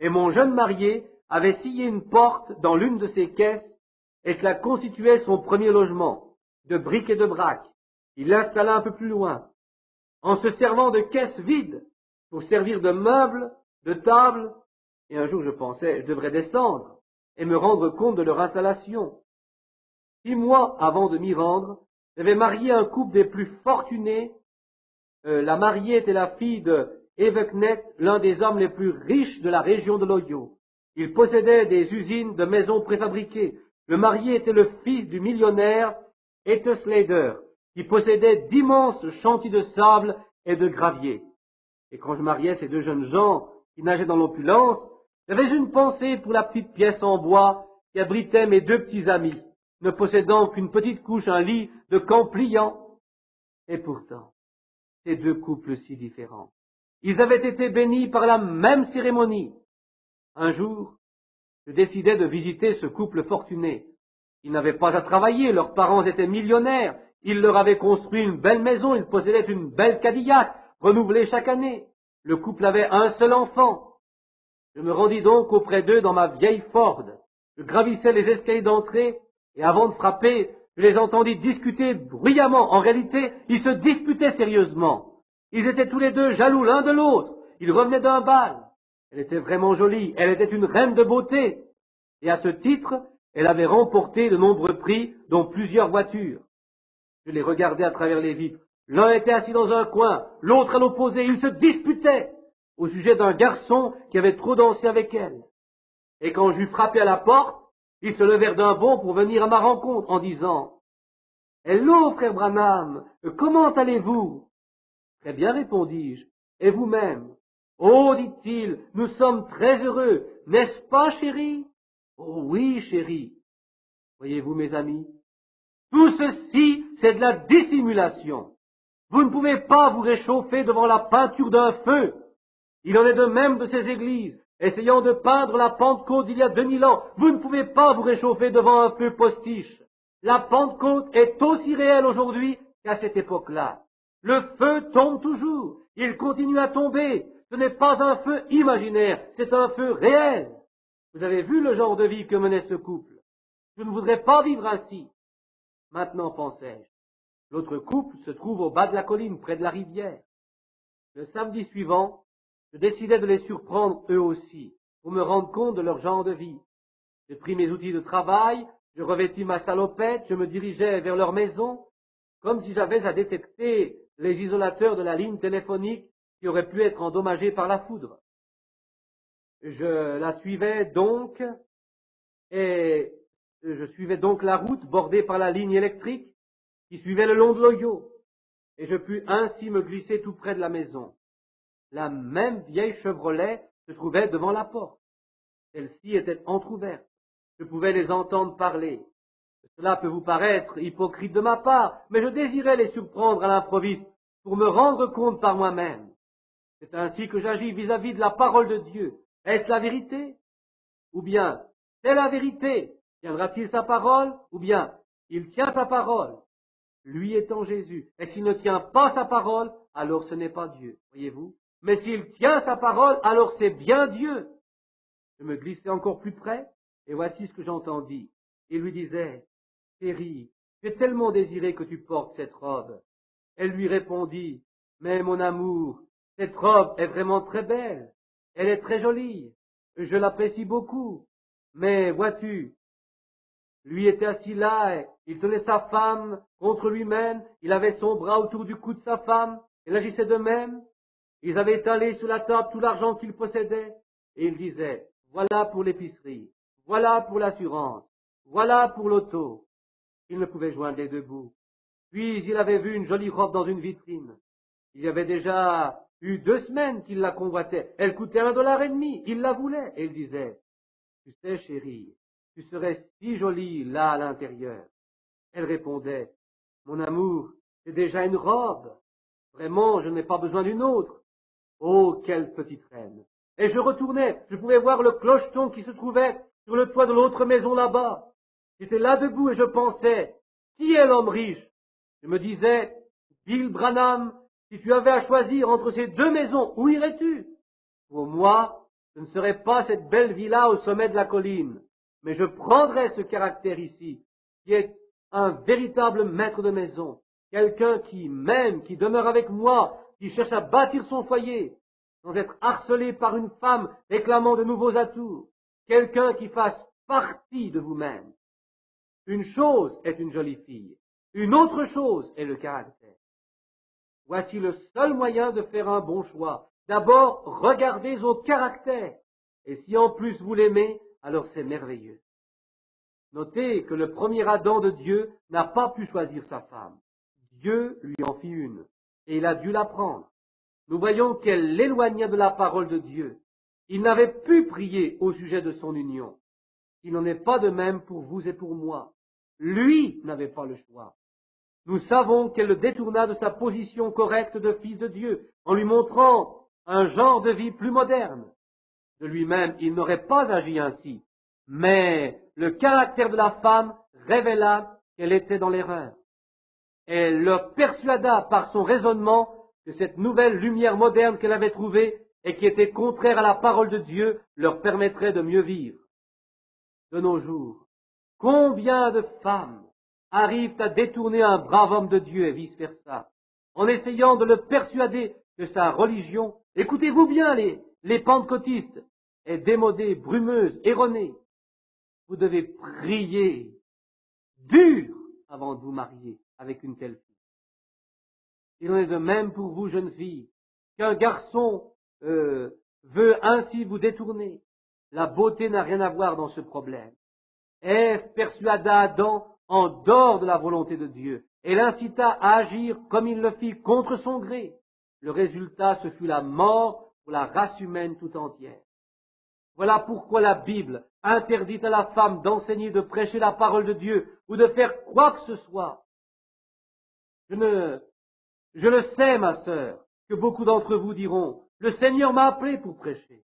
Et mon jeune marié avait scié une porte dans l'une de ces caisses, et cela constituait son premier logement, de briques et de braques. Il l'installa un peu plus loin, en se servant de caisses vides, pour servir de meubles, de tables, et un jour je pensais, je devrais descendre et me rendre compte de leur installation. 6 mois avant de m'y rendre, j'avais marié un couple des plus fortunés. La mariée était la fille de Eveknet, l'un des hommes les plus riches de la région de l'Ohio. Il possédait des usines de maisons préfabriquées. Le marié était le fils du millionnaire Ethel Slater, qui possédait d'immenses chantiers de sable et de gravier. Et quand je mariais ces deux jeunes gens qui nageaient dans l'opulence, j'avais une pensée pour la petite pièce en bois qui abritait mes 2 petits amis, ne possédant qu'une petite couche, un lit de camp pliant. Et pourtant, ces 2 couples si différents, ils avaient été bénis par la même cérémonie. Un jour, je décidai de visiter ce couple fortuné. Ils n'avaient pas à travailler, leurs parents étaient millionnaires, ils leur avaient construit une belle maison, ils possédaient une belle Cadillac, renouvelée chaque année. Le couple avait un seul enfant. Je me rendis donc auprès d'eux dans ma vieille Ford. Je gravissais les escaliers d'entrée, et avant de frapper, je les entendis discuter bruyamment. En réalité, ils se disputaient sérieusement. Ils étaient tous les deux jaloux l'un de l'autre. Ils revenaient d'un bal. Elle était vraiment jolie, elle était une reine de beauté. Et à ce titre, elle avait remporté de nombreux prix, dont plusieurs voitures. Je les regardais à travers les vitres. L'un était assis dans un coin, l'autre à l'opposé. Ils se disputaient au sujet d'un garçon qui avait trop dansé avec elle. Et quand j'eus frappé à la porte, ils se levèrent d'un bond pour venir à ma rencontre en disant « Hello, frère Branham, comment allez-vous » ? « Très bien, répondis-je. Et vous-même ?»« Oh, dit-il, nous sommes très heureux, n'est-ce pas, chérie ?»« Oh oui, chérie. » Voyez-vous, mes amis, tout ceci, c'est de la dissimulation. Vous ne pouvez pas vous réchauffer devant la peinture d'un feu. Il en est de même de ces églises. Essayant de peindre la Pentecôte d'il y a 2000 ans, vous ne pouvez pas vous réchauffer devant un feu postiche. La Pentecôte est aussi réelle aujourd'hui qu'à cette époque-là. Le feu tombe toujours. Il continue à tomber. Ce n'est pas un feu imaginaire, c'est un feu réel. Vous avez vu le genre de vie que menait ce couple. Je ne voudrais pas vivre ainsi. Maintenant, pensais-je, l'autre couple se trouve au bas de la colline, près de la rivière. Le samedi suivant, je décidai de les surprendre eux aussi, pour me rendre compte de leur genre de vie. J'ai pris mes outils de travail, je revêtis ma salopette, je me dirigeais vers leur maison, comme si j'avais à détecter les isolateurs de la ligne téléphonique qui auraient pu être endommagés par la foudre. Je la suivais donc, et Je suivais donc la route bordée par la ligne électrique qui suivait le long de l'Ohio, et je pus ainsi me glisser tout près de la maison. La même vieille Chevrolet se trouvait devant la porte. Celle-ci était entr'ouverte. Je pouvais les entendre parler. Cela peut vous paraître hypocrite de ma part, mais je désirais les surprendre à l'improviste pour me rendre compte par moi-même. C'est ainsi que j'agis vis-à-vis de la parole de Dieu. Est-ce la vérité? Ou bien, c'est la vérité? Tiendra-t-il sa parole? Ou bien, il tient sa parole, lui étant Jésus. Et s'il ne tient pas sa parole, alors ce n'est pas Dieu, voyez-vous? Mais s'il tient sa parole, alors c'est bien Dieu. Je me glissai encore plus près, et voici ce que j'entendis. Il lui disait, « Chérie, j'ai tellement désiré que tu portes cette robe. » Elle lui répondit, « Mais mon amour, cette robe est vraiment très belle. Elle est très jolie. Je l'apprécie beaucoup. Mais vois-tu, lui était assis là, et il tenait sa femme contre lui-même, il avait son bras autour du cou de sa femme, elle agissait de même. Ils avaient étalé sur la table tout l'argent qu'ils possédaient, et il disait, voilà pour l'épicerie, voilà pour l'assurance, voilà pour l'auto. Il ne pouvait joindre les deux bouts. Puis il avait vu une jolie robe dans une vitrine. Il y avait déjà eu 2 semaines qu'il la convoitait. Elle coûtait $1,50. Il la voulait, et il disait, tu sais, chérie, tu serais si jolie là à l'intérieur. Elle répondait, mon amour, c'est déjà une robe. Vraiment, je n'ai pas besoin d'une autre. Oh, quelle petite reine. Et je retournais, je pouvais voir le clocheton qui se trouvait sur le toit de l'autre maison là-bas. J'étais là debout et je pensais, qui est l'homme riche? Je me disais, Bill Branham, si tu avais à choisir entre ces 2 maisons, où irais-tu? Pour moi, ce ne serait pas cette belle villa au sommet de la colline, mais je prendrais ce caractère ici, qui est un véritable maître de maison, quelqu'un qui m'aime, qui demeure avec moi, qui cherche à bâtir son foyer, sans être harcelé par une femme réclamant de nouveaux atours, quelqu'un qui fasse partie de vous-même. Une chose est une jolie fille, une autre chose est le caractère. Voici le seul moyen de faire un bon choix. D'abord, regardez au caractère. Et si en plus vous l'aimez, alors c'est merveilleux. Notez que le premier Adam de Dieu n'a pas pu choisir sa femme. Dieu lui en fit une, et il a dû la prendre. Nous voyons qu'elle l'éloigna de la parole de Dieu. Il n'avait pu prier au sujet de son union. Il n'en est pas de même pour vous et pour moi. Lui n'avait pas le choix. Nous savons qu'elle le détourna de sa position correcte de fils de Dieu, en lui montrant un genre de vie plus moderne. De lui-même, il n'aurait pas agi ainsi, mais le caractère de la femme révéla qu'elle était dans l'erreur. Elle le persuada par son raisonnement que cette nouvelle lumière moderne qu'elle avait trouvée et qui était contraire à la parole de Dieu leur permettrait de mieux vivre. De nos jours, combien de femmes arrivent à détourner un brave homme de Dieu et vice-versa, en essayant de le persuader que sa religion, écoutez-vous bien les pentecôtistes, est démodée, brumeuse, erronée. Vous devez prier dur avant de vous marier avec une telle fille. Il en est de même pour vous, jeunes filles, qu'un garçon veut ainsi vous détourner. La beauté n'a rien à voir dans ce problème. Ève persuada Adam en dehors de la volonté de Dieu et l'incita à agir comme il le fit contre son gré. Le résultat, ce fut la mort pour la race humaine tout entière. Voilà pourquoi la Bible interdit à la femme d'enseigner, de prêcher la parole de Dieu ou de faire quoi que ce soit. Je le sais, ma sœur, que beaucoup d'entre vous diront, le Seigneur m'a appelé pour prêcher.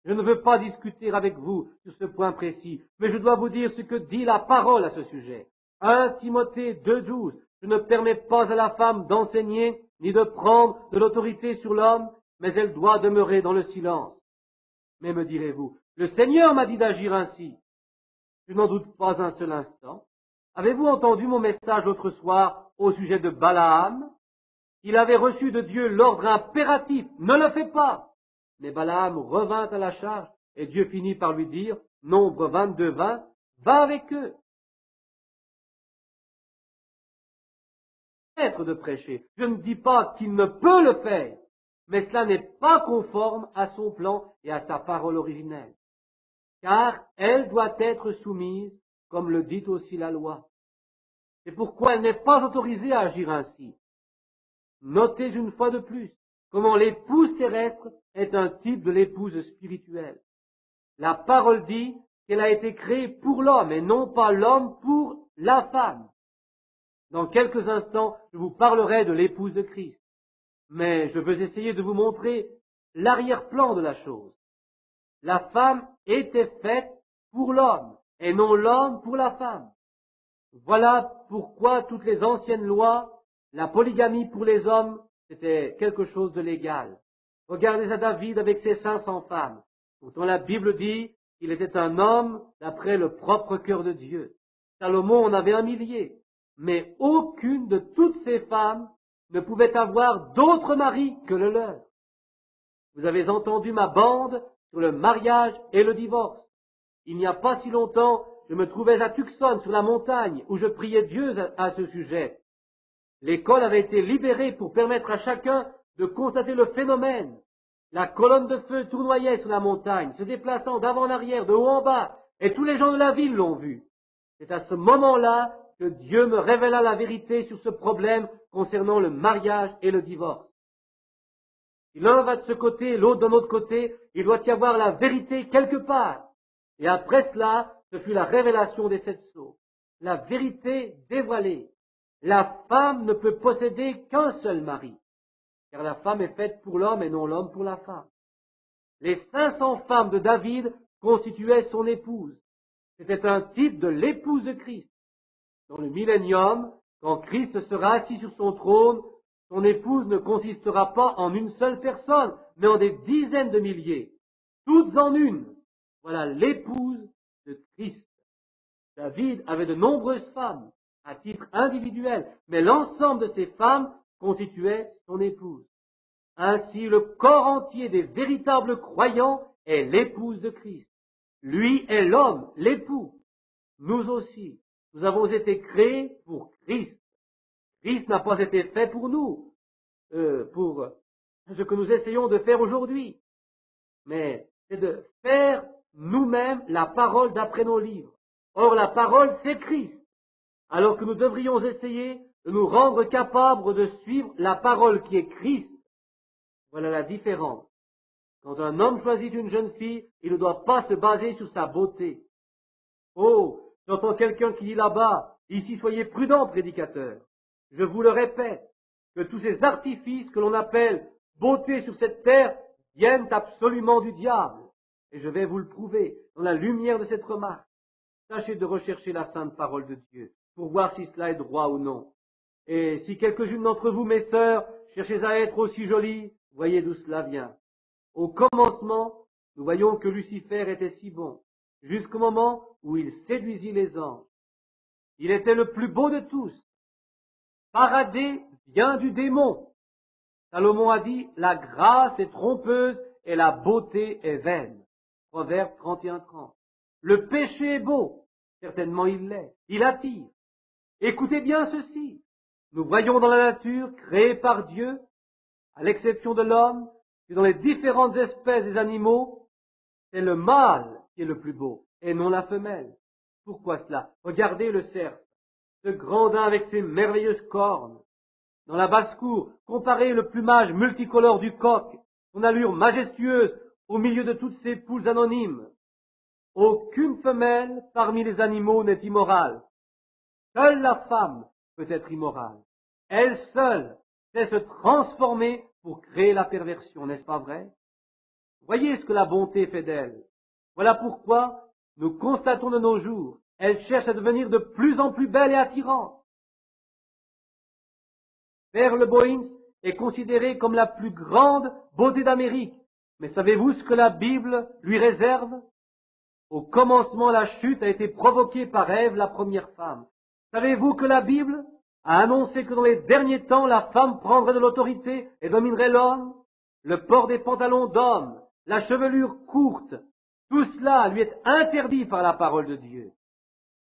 Je ne veux pas discuter avec vous sur ce point précis, mais je dois vous dire ce que dit la parole à ce sujet. 1 Timothée 2,12, je ne permets pas à la femme d'enseigner ni de prendre de l'autorité sur l'homme, mais elle doit demeurer dans le silence. Mais me direz-vous, le Seigneur m'a dit d'agir ainsi. Je n'en doute pas un seul instant. Avez-vous entendu mon message l'autre soir au sujet de Balaam? Il avait reçu de Dieu l'ordre impératif, ne le fais pas. Mais Balaam revint à la charge, et Dieu finit par lui dire, Nombre 22-20, va avec eux. Être de prêcher. Je ne dis pas qu'il ne peut le faire, mais cela n'est pas conforme à son plan et à sa parole originelle. Car elle doit être soumise comme le dit aussi la loi. C'est pourquoi elle n'est pas autorisée à agir ainsi. Notez une fois de plus comment l'épouse terrestre est un type de l'épouse spirituelle. La parole dit qu'elle a été créée pour l'homme et non pas l'homme pour la femme. Dans quelques instants, je vous parlerai de l'épouse de Christ. Mais je veux essayer de vous montrer l'arrière-plan de la chose. La femme était faite pour l'homme et non l'homme pour la femme. Voilà pourquoi toutes les anciennes lois, la polygamie pour les hommes, c'était quelque chose de légal. Regardez à David avec ses 500 femmes. Pourtant la Bible dit qu'il était un homme d'après le propre cœur de Dieu. Salomon en avait 1 millier, mais aucune de toutes ces femmes ne pouvait avoir d'autre mari que le leur. Vous avez entendu ma bande sur le mariage et le divorce. Il n'y a pas si longtemps, je me trouvais à Tucson, sur la montagne, où je priais Dieu à ce sujet. L'école avait été libérée pour permettre à chacun de constater le phénomène. La colonne de feu tournoyait sur la montagne, se déplaçant d'avant en arrière, de haut en bas, et tous les gens de la ville l'ont vu. C'est à ce moment-là que Dieu me révéla la vérité sur ce problème concernant le mariage et le divorce. Si l'un va de ce côté et l'autre de l'autre côté, il doit y avoir la vérité quelque part. Et après cela, ce fut la révélation des 7 sceaux. La vérité dévoilée. La femme ne peut posséder qu'un seul mari, car la femme est faite pour l'homme et non l'homme pour la femme. Les 500 femmes de David constituaient son épouse. C'était un type de l'épouse de Christ. Dans le millénium, quand Christ sera assis sur son trône, son épouse ne consistera pas en une seule personne, mais en des dizaines de milliers, toutes en une. Voilà l'épouse de Christ. David avait de nombreuses femmes, à titre individuel, mais l'ensemble de ces femmes constituait son épouse. Ainsi, le corps entier des véritables croyants est l'épouse de Christ. Lui est l'homme, l'époux. Nous aussi, nous avons été créés pour Christ. Christ n'a pas été fait pour nous, pour ce que nous essayons de faire aujourd'hui, mais c'est de faire nous-mêmes la parole d'après nos livres. Or, la parole, c'est Christ, alors que nous devrions essayer de nous rendre capables de suivre la parole qui est Christ. Voilà la différence. Quand un homme choisit une jeune fille, il ne doit pas se baser sur sa beauté. Oh, j'entends quelqu'un qui dit là-bas, ici soyez prudents, prédicateurs. Je vous le répète, que tous ces artifices que l'on appelle beauté sur cette terre viennent absolument du diable. Et je vais vous le prouver dans la lumière de cette remarque. Tâchez de rechercher la sainte parole de Dieu pour voir si cela est droit ou non. Et si quelques-unes d'entre vous, mes sœurs, cherchez à être aussi jolies, voyez d'où cela vient. Au commencement, nous voyons que Lucifer était si bon, jusqu'au moment où il séduisit les anges. Il était le plus beau de tous. Paradis vient du démon. Salomon a dit, la grâce est trompeuse et la beauté est vaine. Proverbe 31:30. Le péché est beau. Certainement il l'est. Il attire. Écoutez bien ceci. Nous voyons dans la nature, créée par Dieu, à l'exception de l'homme, que dans les différentes espèces des animaux, c'est le mâle qui est le plus beau, et non la femelle. Pourquoi cela? Regardez le cerf, ce grand daim avec ses merveilleuses cornes. Dans la basse-cour, comparez le plumage multicolore du coq, son allure majestueuse au milieu de toutes ces poules anonymes. Aucune femelle parmi les animaux n'est immorale. Seule la femme peut être immorale. Elle seule sait se transformer pour créer la perversion, n'est-ce pas vrai? Voyez ce que la bonté fait d'elle. Voilà pourquoi nous constatons de nos jours, elle cherche à devenir de plus en plus belle et attirante. Pearl Boyens est considérée comme la plus grande beauté d'Amérique. Mais savez-vous ce que la Bible lui réserve? Au commencement, la chute a été provoquée par Ève, la première femme. Savez-vous que la Bible a annoncé que dans les derniers temps, la femme prendrait de l'autorité et dominerait l'homme? Le port des pantalons d'homme, la chevelure courte, tout cela lui est interdit par la parole de Dieu.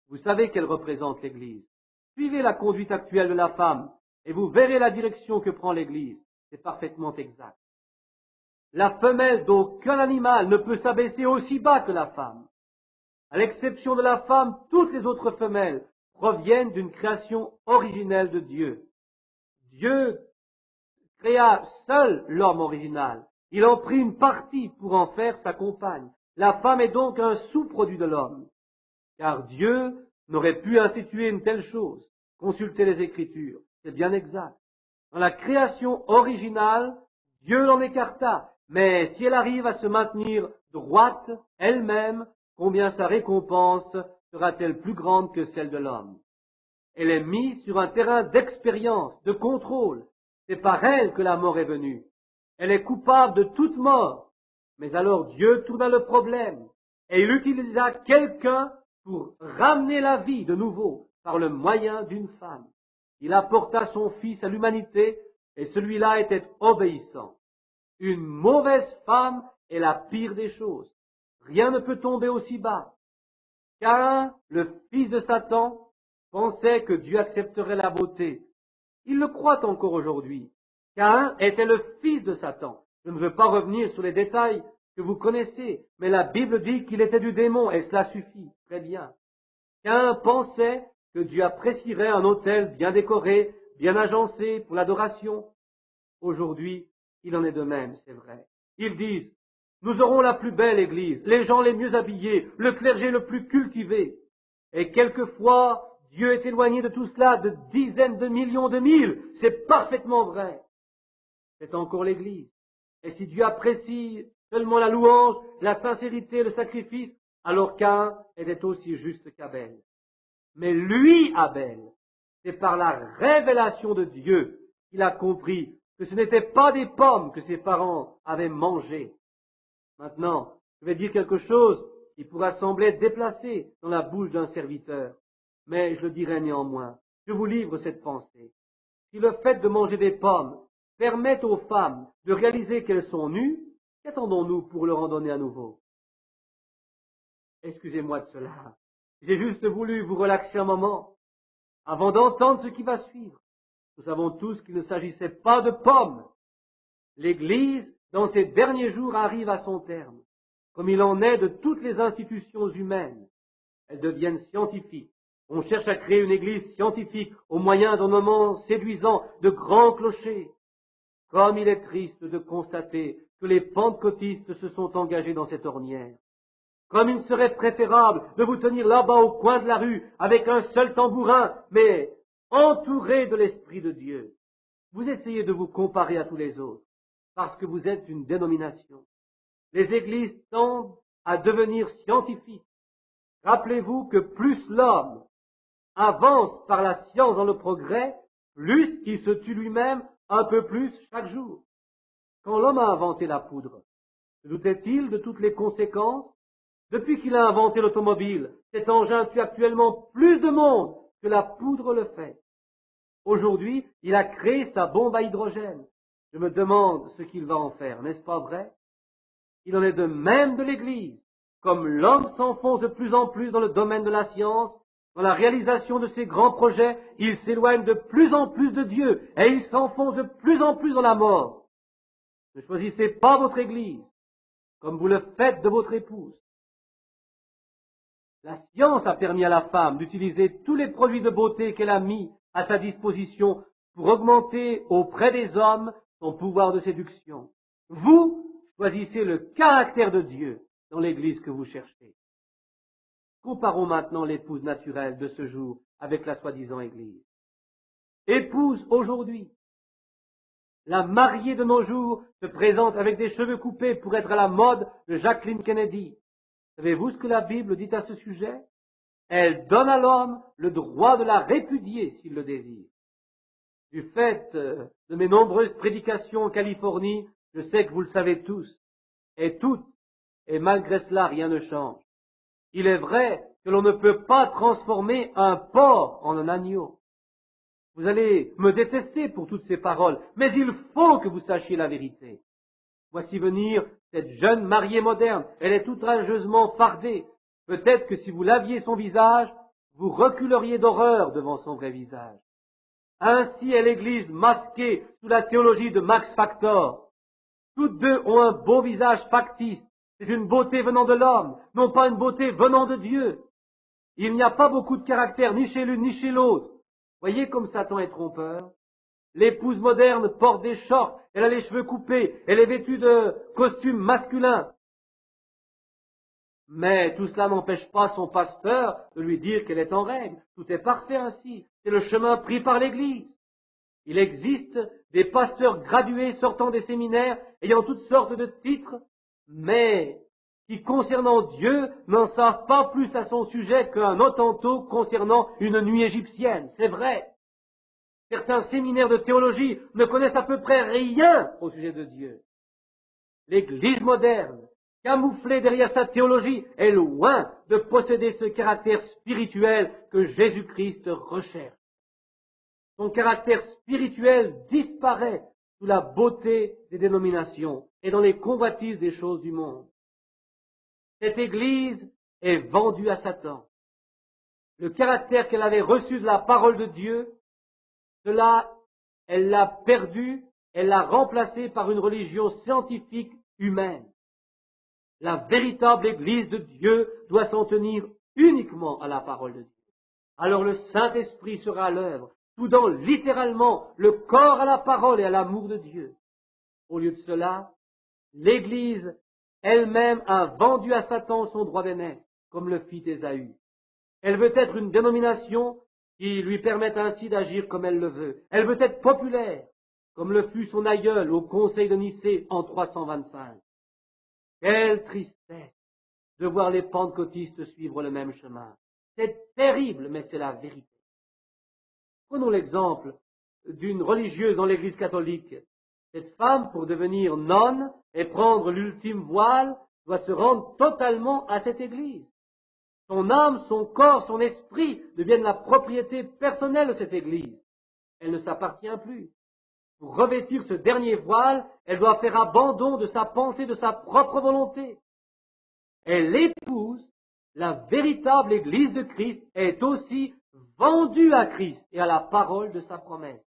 Vous savez qu'elle représente l'Église. Suivez la conduite actuelle de la femme et vous verrez la direction que prend l'Église. C'est parfaitement exact. La femelle d'aucun animal ne peut s'abaisser aussi bas que la femme. À l'exception de la femme, toutes les autres femelles proviennent d'une création originelle de Dieu. Dieu créa seul l'homme original. Il en prit une partie pour en faire sa compagne. La femme est donc un sous-produit de l'homme, car Dieu n'aurait pu instituer une telle chose. Consultez les Écritures, c'est bien exact. Dans la création originale, Dieu l'en écarta, mais si elle arrive à se maintenir droite elle-même, combien sa récompense sera-t-elle plus grande que celle de l'homme? Elle est mise sur un terrain d'expérience, de contrôle. C'est par elle que la mort est venue. Elle est coupable de toute mort. Mais alors Dieu tourna le problème et il utilisa quelqu'un pour ramener la vie de nouveau par le moyen d'une femme. Il apporta son fils à l'humanité et celui-là était obéissant. Une mauvaise femme est la pire des choses. Rien ne peut tomber aussi bas. Caïn, le fils de Satan, pensait que Dieu accepterait la beauté. Il le croit encore aujourd'hui. Caïn était le fils de Satan. Je ne veux pas revenir sur les détails que vous connaissez, mais la Bible dit qu'il était du démon, et cela suffit. Très bien. Caïn pensait que Dieu apprécierait un autel bien décoré, bien agencé pour l'adoration. Aujourd'hui, il en est de même, c'est vrai. Ils disent, nous aurons la plus belle église, les gens les mieux habillés, le clergé le plus cultivé. Et quelquefois, Dieu est éloigné de tout cela de dizaines de millions de mille. C'est parfaitement vrai. C'est encore l'église. Et si Dieu apprécie seulement la louange, la sincérité, le sacrifice, alors Caïn était aussi juste qu'Abel. Mais lui, Abel, c'est par la révélation de Dieu qu'il a compris que ce n'étaient pas des pommes que ses parents avaient mangées. Maintenant, je vais dire quelque chose qui pourra sembler déplacé dans la bouche d'un serviteur, mais je le dirai néanmoins. Je vous livre cette pensée. Si le fait de manger des pommes permet aux femmes de réaliser qu'elles sont nues, qu'attendons-nous pour leur en donner à nouveau? Excusez-moi de cela. J'ai juste voulu vous relaxer un moment avant d'entendre ce qui va suivre. Nous savons tous qu'il ne s'agissait pas de pommes. L'Église, dans ces derniers jours, arrive à son terme, comme il en est de toutes les institutions humaines. Elles deviennent scientifiques. On cherche à créer une Église scientifique au moyen d'un moment séduisant de grands clochers. Comme il est triste de constater que les pentecôtistes se sont engagés dans cette ornière. Comme il serait préférable de vous tenir là-bas au coin de la rue avec un seul tambourin, mais entouré de l'Esprit de Dieu. Vous essayez de vous comparer à tous les autres, parce que vous êtes une dénomination. Les églises tendent à devenir scientifiques. Rappelez-vous que plus l'homme avance par la science dans le progrès, plus il se tue lui-même un peu plus chaque jour. Quand l'homme a inventé la poudre, se doutait-il de toutes les conséquences? Depuis qu'il a inventé l'automobile, cet engin tue actuellement plus de monde que la poudre le fait. Aujourd'hui, il a créé sa bombe à hydrogène. Je me demande ce qu'il va en faire, n'est-ce pas vrai? Il en est de même de l'Église. Comme l'homme s'enfonce de plus en plus dans le domaine de la science, dans la réalisation de ses grands projets, il s'éloigne de plus en plus de Dieu et il s'enfonce de plus en plus dans la mort. Ne choisissez pas votre Église comme vous le faites de votre épouse. La science a permis à la femme d'utiliser tous les produits de beauté qu'elle a mis à sa disposition pour augmenter auprès des hommes son pouvoir de séduction. Vous choisissez le caractère de Dieu dans l'Église que vous cherchez. Comparons maintenant l'épouse naturelle de ce jour avec la soi-disant Église. Épouse aujourd'hui. La mariée de nos jours se présente avec des cheveux coupés pour être à la mode de Jacqueline Kennedy. Savez-vous ce que la Bible dit à ce sujet? Elle donne à l'homme le droit de la répudier s'il le désire. Du fait de mes nombreuses prédications en Californie, je sais que vous le savez tous, et toutes, et malgré cela rien ne change. Il est vrai que l'on ne peut pas transformer un porc en un agneau. Vous allez me détester pour toutes ces paroles, mais il faut que vous sachiez la vérité. Voici venir cette jeune mariée moderne. Elle est outrageusement fardée. Peut-être que si vous laviez son visage, vous reculeriez d'horreur devant son vrai visage. Ainsi est l'Église masquée sous la théologie de Max Factor. Toutes deux ont un beau visage factice, C'est une beauté venant de l'homme, non pas une beauté venant de Dieu. Il n'y a pas beaucoup de caractère ni chez l'une ni chez l'autre. Voyez comme Satan est trompeur. L'épouse moderne porte des shorts, elle a les cheveux coupés, elle est vêtue de costumes masculins. Mais tout cela n'empêche pas son pasteur de lui dire qu'elle est en règle. Tout est parfait ainsi. C'est le chemin pris par l'Église. Il existe des pasteurs gradués sortant des séminaires, ayant toutes sortes de titres, mais qui, concernant Dieu, n'en savent pas plus à son sujet qu'un Hottentot concernant une nuit égyptienne. C'est vrai. Certains séminaires de théologie ne connaissent à peu près rien au sujet de Dieu. L'Église moderne, camouflée derrière sa théologie, est loin de posséder ce caractère spirituel que Jésus-Christ recherche. Son caractère spirituel disparaît sous la beauté des dénominations et dans les convoitises des choses du monde. Cette Église est vendue à Satan. Le caractère qu'elle avait reçu de la parole de Dieu, cela, elle l'a perdu, elle l'a remplacé par une religion scientifique humaine. La véritable Église de Dieu doit s'en tenir uniquement à la parole de Dieu. Alors le Saint-Esprit sera à l'œuvre, soudant littéralement le corps à la parole et à l'amour de Dieu. Au lieu de cela, l'Église elle-même a vendu à Satan son droit d'aînesse, comme le fit Ésaü. Elle veut être une dénomination qui lui permette ainsi d'agir comme elle le veut. Elle veut être populaire, comme le fut son aïeul au Conseil de Nicée en 325. Quelle tristesse de voir les pentecôtistes suivre le même chemin. C'est terrible, mais c'est la vérité. Prenons l'exemple d'une religieuse dans l'Église catholique. Cette femme, pour devenir nonne et prendre l'ultime voile, doit se rendre totalement à cette Église. Son âme, son corps, son esprit deviennent la propriété personnelle de cette Église. Elle ne s'appartient plus. Pour revêtir ce dernier voile, elle doit faire abandon de sa pensée, de sa propre volonté. Elle épouse la véritable Église de Christ, est aussi vendue à Christ et à la parole de sa promesse,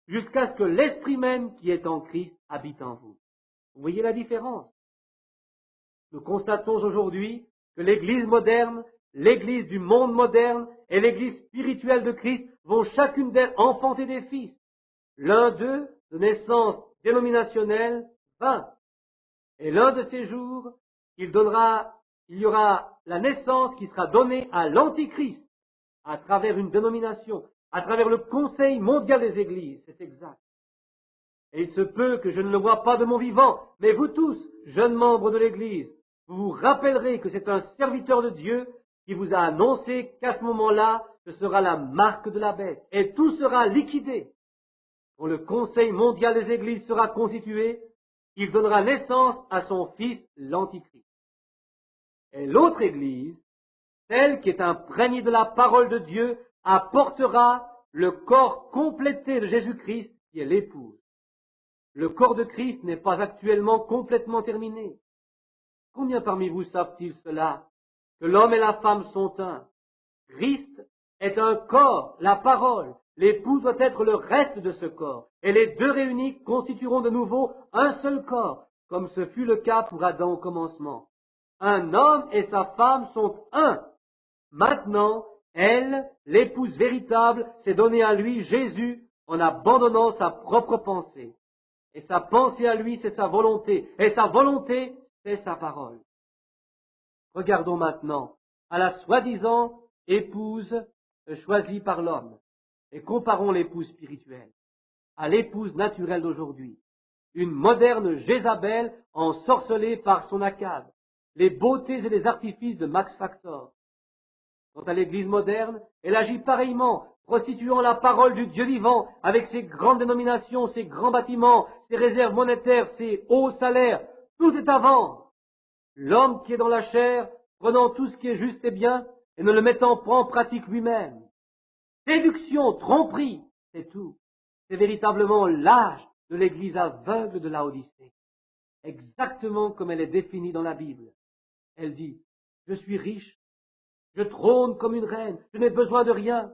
jusqu'à ce que l'Esprit même qui est en Christ habite en vous. Vous voyez la différence? Nous constatons aujourd'hui que l'Église moderne, l'Église du monde moderne et l'Église spirituelle de Christ vont chacune d'elles enfanter des fils. L'un d'eux, de naissance dénominationnelle, 20. Et l'un de ces jours, il y aura la naissance qui sera donnée à l'Antichrist à travers une dénomination, à travers le Conseil mondial des Églises, c'est exact. Et il se peut que je ne le vois pas de mon vivant, mais vous tous, jeunes membres de l'Église, vous vous rappellerez que c'est un serviteur de Dieu qui vous a annoncé qu'à ce moment-là, ce sera la marque de la bête, et tout sera liquidé. Quand le Conseil mondial des Églises sera constitué, il donnera naissance à son fils, l'Antichrist. Et l'autre Église, celle qui est imprégnée de la parole de Dieu, apportera le corps complété de Jésus-Christ, qui est l'épouse. Le corps de Christ n'est pas actuellement complètement terminé. Combien parmi vous savent-ils cela, que l'homme et la femme sont un? Christ est un corps, la parole. L'époux doit être le reste de ce corps. Et les deux réunis constitueront de nouveau un seul corps, comme ce fut le cas pour Adam au commencement. Un homme et sa femme sont un. Maintenant, elle, l'épouse véritable, s'est donnée à lui, Jésus, en abandonnant sa propre pensée. Et sa pensée à lui, c'est sa volonté. Et sa volonté, c'est sa parole. Regardons maintenant à la soi-disant épouse choisie par l'homme. Et comparons l'épouse spirituelle à l'épouse naturelle d'aujourd'hui. Une moderne Jézabel ensorcelée par son Achabe. Les beautés et les artifices de Max Factor. Quant à l'Église moderne, elle agit pareillement, prostituant la parole du Dieu vivant avec ses grandes dénominations, ses grands bâtiments, ses réserves monétaires, ses hauts salaires. Tout est à vendre. L'homme qui est dans la chair, prenant tout ce qui est juste et bien, et ne le mettant pas en pratique lui-même. Séduction, tromperie, c'est tout. C'est véritablement l'âge de l'Église aveugle de Laodicée. Exactement comme elle est définie dans la Bible. Elle dit, je suis riche, je trône comme une reine, je n'ai besoin de rien.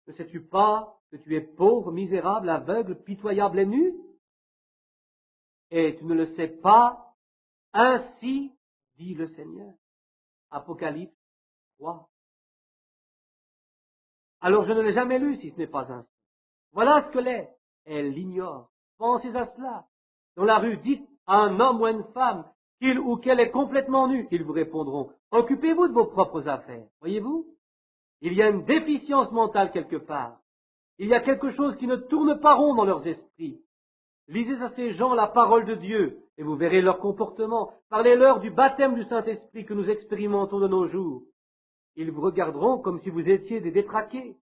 Ne sais-tu pas que tu es pauvre, misérable, aveugle, pitoyable et nu? Et tu ne le sais pas, ainsi dit le Seigneur. Apocalypse 3. Alors je ne l'ai jamais lu si ce n'est pas ainsi. Voilà ce que l'est. Elle l'ignore. Pensez à cela. Dans la rue, dites à un homme ou à une femme qu'il ou qu'elle est complètement nue. Ils vous répondront, occupez-vous de vos propres affaires. Voyez-vous? Il y a une déficience mentale quelque part. Il y a quelque chose qui ne tourne pas rond dans leurs esprits. Lisez à ces gens la parole de Dieu et vous verrez leur comportement. Parlez-leur du baptême du Saint-Esprit que nous expérimentons de nos jours. Ils vous regarderont comme si vous étiez des détraqués.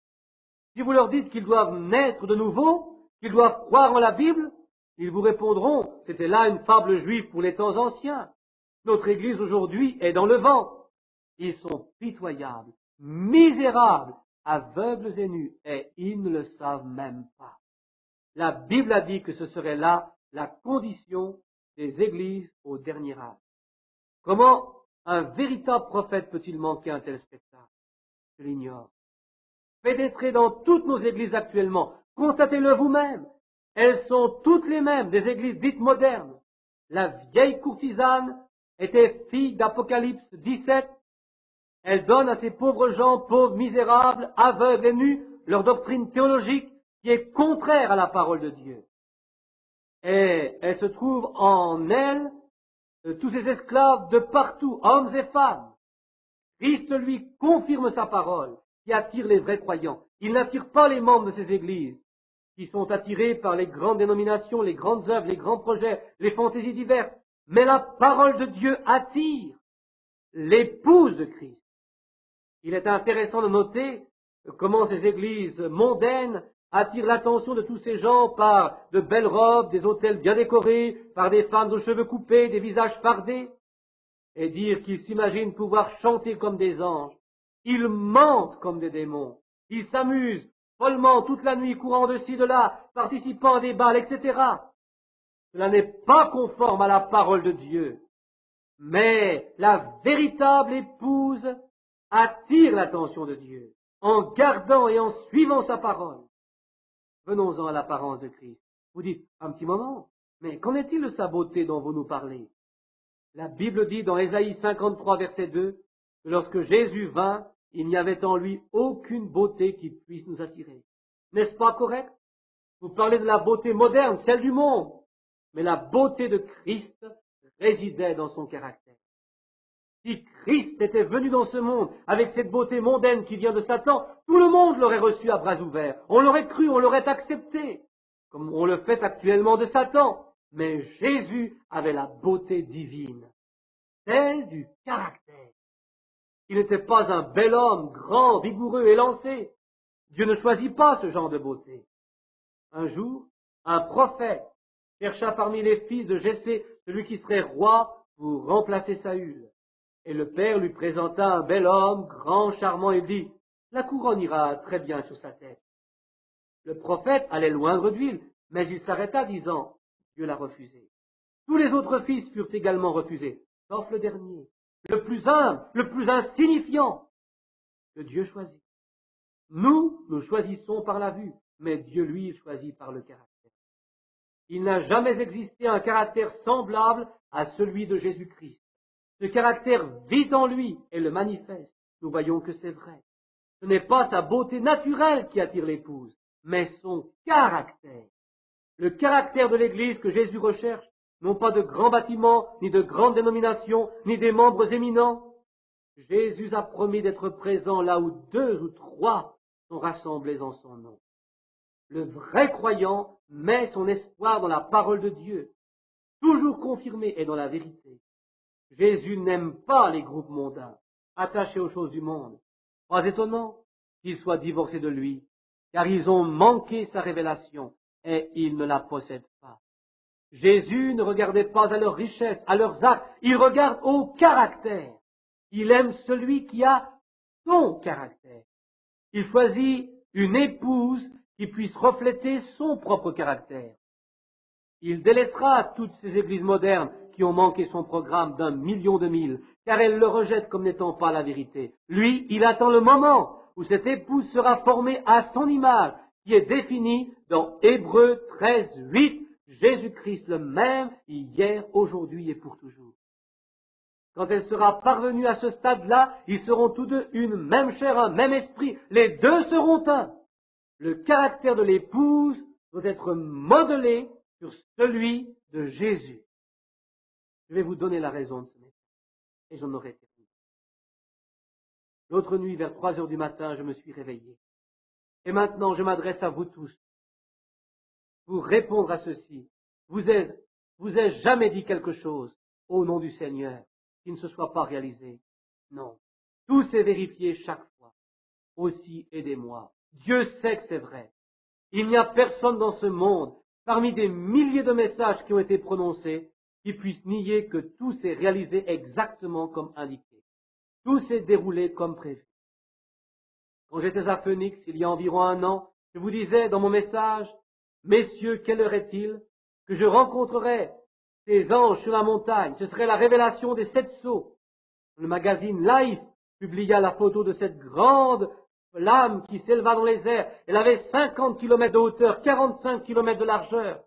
Si vous leur dites qu'ils doivent naître de nouveau, qu'ils doivent croire en la Bible, ils vous répondront, c'était là une fable juive pour les temps anciens. Notre Église aujourd'hui est dans le vent. Ils sont pitoyables, misérables, aveugles et nus, et ils ne le savent même pas. La Bible a dit que ce serait là la condition des églises au dernier âge. Comment un véritable prophète peut-il manquer un tel spectacle? Je l'ignore. Pénétrez dans toutes nos églises actuellement, constatez-le vous-même. Elles sont toutes les mêmes, des églises dites modernes. La vieille courtisane était fille d'Apocalypse 17. Elle donne à ces pauvres gens, pauvres, misérables, aveugles et nus, leur doctrine théologique qui est contraire à la parole de Dieu. Et elle se trouve en elle tous ces esclaves de partout, hommes et femmes. Christ, lui, confirme sa parole, qui attire les vrais croyants. Il n'attire pas les membres de ces églises, qui sont attirés par les grandes dénominations, les grandes œuvres, les grands projets, les fantaisies diverses. Mais la parole de Dieu attire l'épouse de Christ. Il est intéressant de noter comment ces églises mondaines attirent l'attention de tous ces gens par de belles robes, des hôtels bien décorés, par des femmes aux cheveux coupés, des visages fardés, et dire qu'ils s'imaginent pouvoir chanter comme des anges. Ils mentent comme des démons. Ils s'amusent follement toute la nuit, courant de ci, de là, participant à des bals, etc. Cela n'est pas conforme à la parole de Dieu. Mais la véritable épouse attire l'attention de Dieu en gardant et en suivant sa parole. Venons-en à l'apparence de Christ. Vous dites, un petit moment, mais qu'en est-il de sa beauté dont vous nous parlez? La Bible dit dans Ésaïe 53, verset 2, que lorsque Jésus vint, il n'y avait en lui aucune beauté qui puisse nous attirer. N'est-ce pas correct? Vous parlez de la beauté moderne, celle du monde, mais la beauté de Christ résidait dans son caractère. Si Christ était venu dans ce monde avec cette beauté mondaine qui vient de Satan, tout le monde l'aurait reçu à bras ouverts. On l'aurait cru, on l'aurait accepté, comme on le fait actuellement de Satan. Mais Jésus avait la beauté divine, celle du caractère. Il n'était pas un bel homme, grand, vigoureux, élancé. Dieu ne choisit pas ce genre de beauté. Un jour, un prophète chercha parmi les fils de Jessé celui qui serait roi pour remplacer Saül. Et le père lui présenta un bel homme, grand, charmant, et dit, la couronne ira très bien sur sa tête. Le prophète allait loindre d'huile, mais il s'arrêta disant, Dieu l'a refusé. Tous les autres fils furent également refusés, sauf le dernier, le plus humble, le plus insignifiant, que Dieu choisit. Nous choisissons par la vue, mais Dieu, lui, choisit par le caractère. Il n'a jamais existé un caractère semblable à celui de Jésus-Christ. Ce caractère vit en lui et le manifeste. Nous voyons que c'est vrai. Ce n'est pas sa beauté naturelle qui attire l'épouse, mais son caractère. Le caractère de l'Église que Jésus recherche, non pas de grands bâtiments, ni de grandes dénominations, ni des membres éminents. Jésus a promis d'être présent là où 2 ou 3 sont rassemblés en son nom. Le vrai croyant met son espoir dans la parole de Dieu, toujours confirmée et dans la vérité. Jésus n'aime pas les groupes mondains, attachés aux choses du monde. Pas étonnant qu'ils soient divorcés de lui, car ils ont manqué sa révélation et ils ne la possèdent pas. Jésus ne regardait pas à leurs richesses, à leurs actes, il regarde au caractère. Il aime celui qui a son caractère. Il choisit une épouse qui puisse refléter son propre caractère. Il délaissera toutes ces églises modernes qui ont manqué son programme d'1 million de mille, car elles le rejettent comme n'étant pas la vérité. Lui, il attend le moment où cette épouse sera formée à son image, qui est définie dans Hébreux 13, 8, Jésus-Christ le même, hier, aujourd'hui et pour toujours. quand elle sera parvenue à ce stade-là, ils seront tous deux une même chair, un même esprit. Les deux seront un. Le caractère de l'épouse doit être modelé sur celui de Jésus. Je vais vous donner la raison de ce message, et j'en aurai terminé. L'autre nuit, vers 3 heures du matin, je me suis réveillé. Et maintenant, je m'adresse à vous tous pour répondre à ceci. Vous ai-je jamais dit quelque chose au nom du Seigneur qui ne se soit pas réalisé? Non. Tout s'est vérifié chaque fois. Aussi, aidez-moi. Dieu sait que c'est vrai. Il n'y a personne dans ce monde, parmi des milliers de messages qui ont été prononcés, qui puisse nier que tout s'est réalisé exactement comme indiqué. Tout s'est déroulé comme prévu. Quand j'étais à Phoenix, il y a environ 1 an, je vous disais dans mon message, « Messieurs, quelle heure est-il que je rencontrerai ces anges sur la montagne? Ce serait la révélation des 7 sceaux. » Le magazine Life publia la photo de cette grande flamme qui s'éleva dans les airs. Elle avait 50 kilomètres de hauteur, 45 kilomètres de largeur.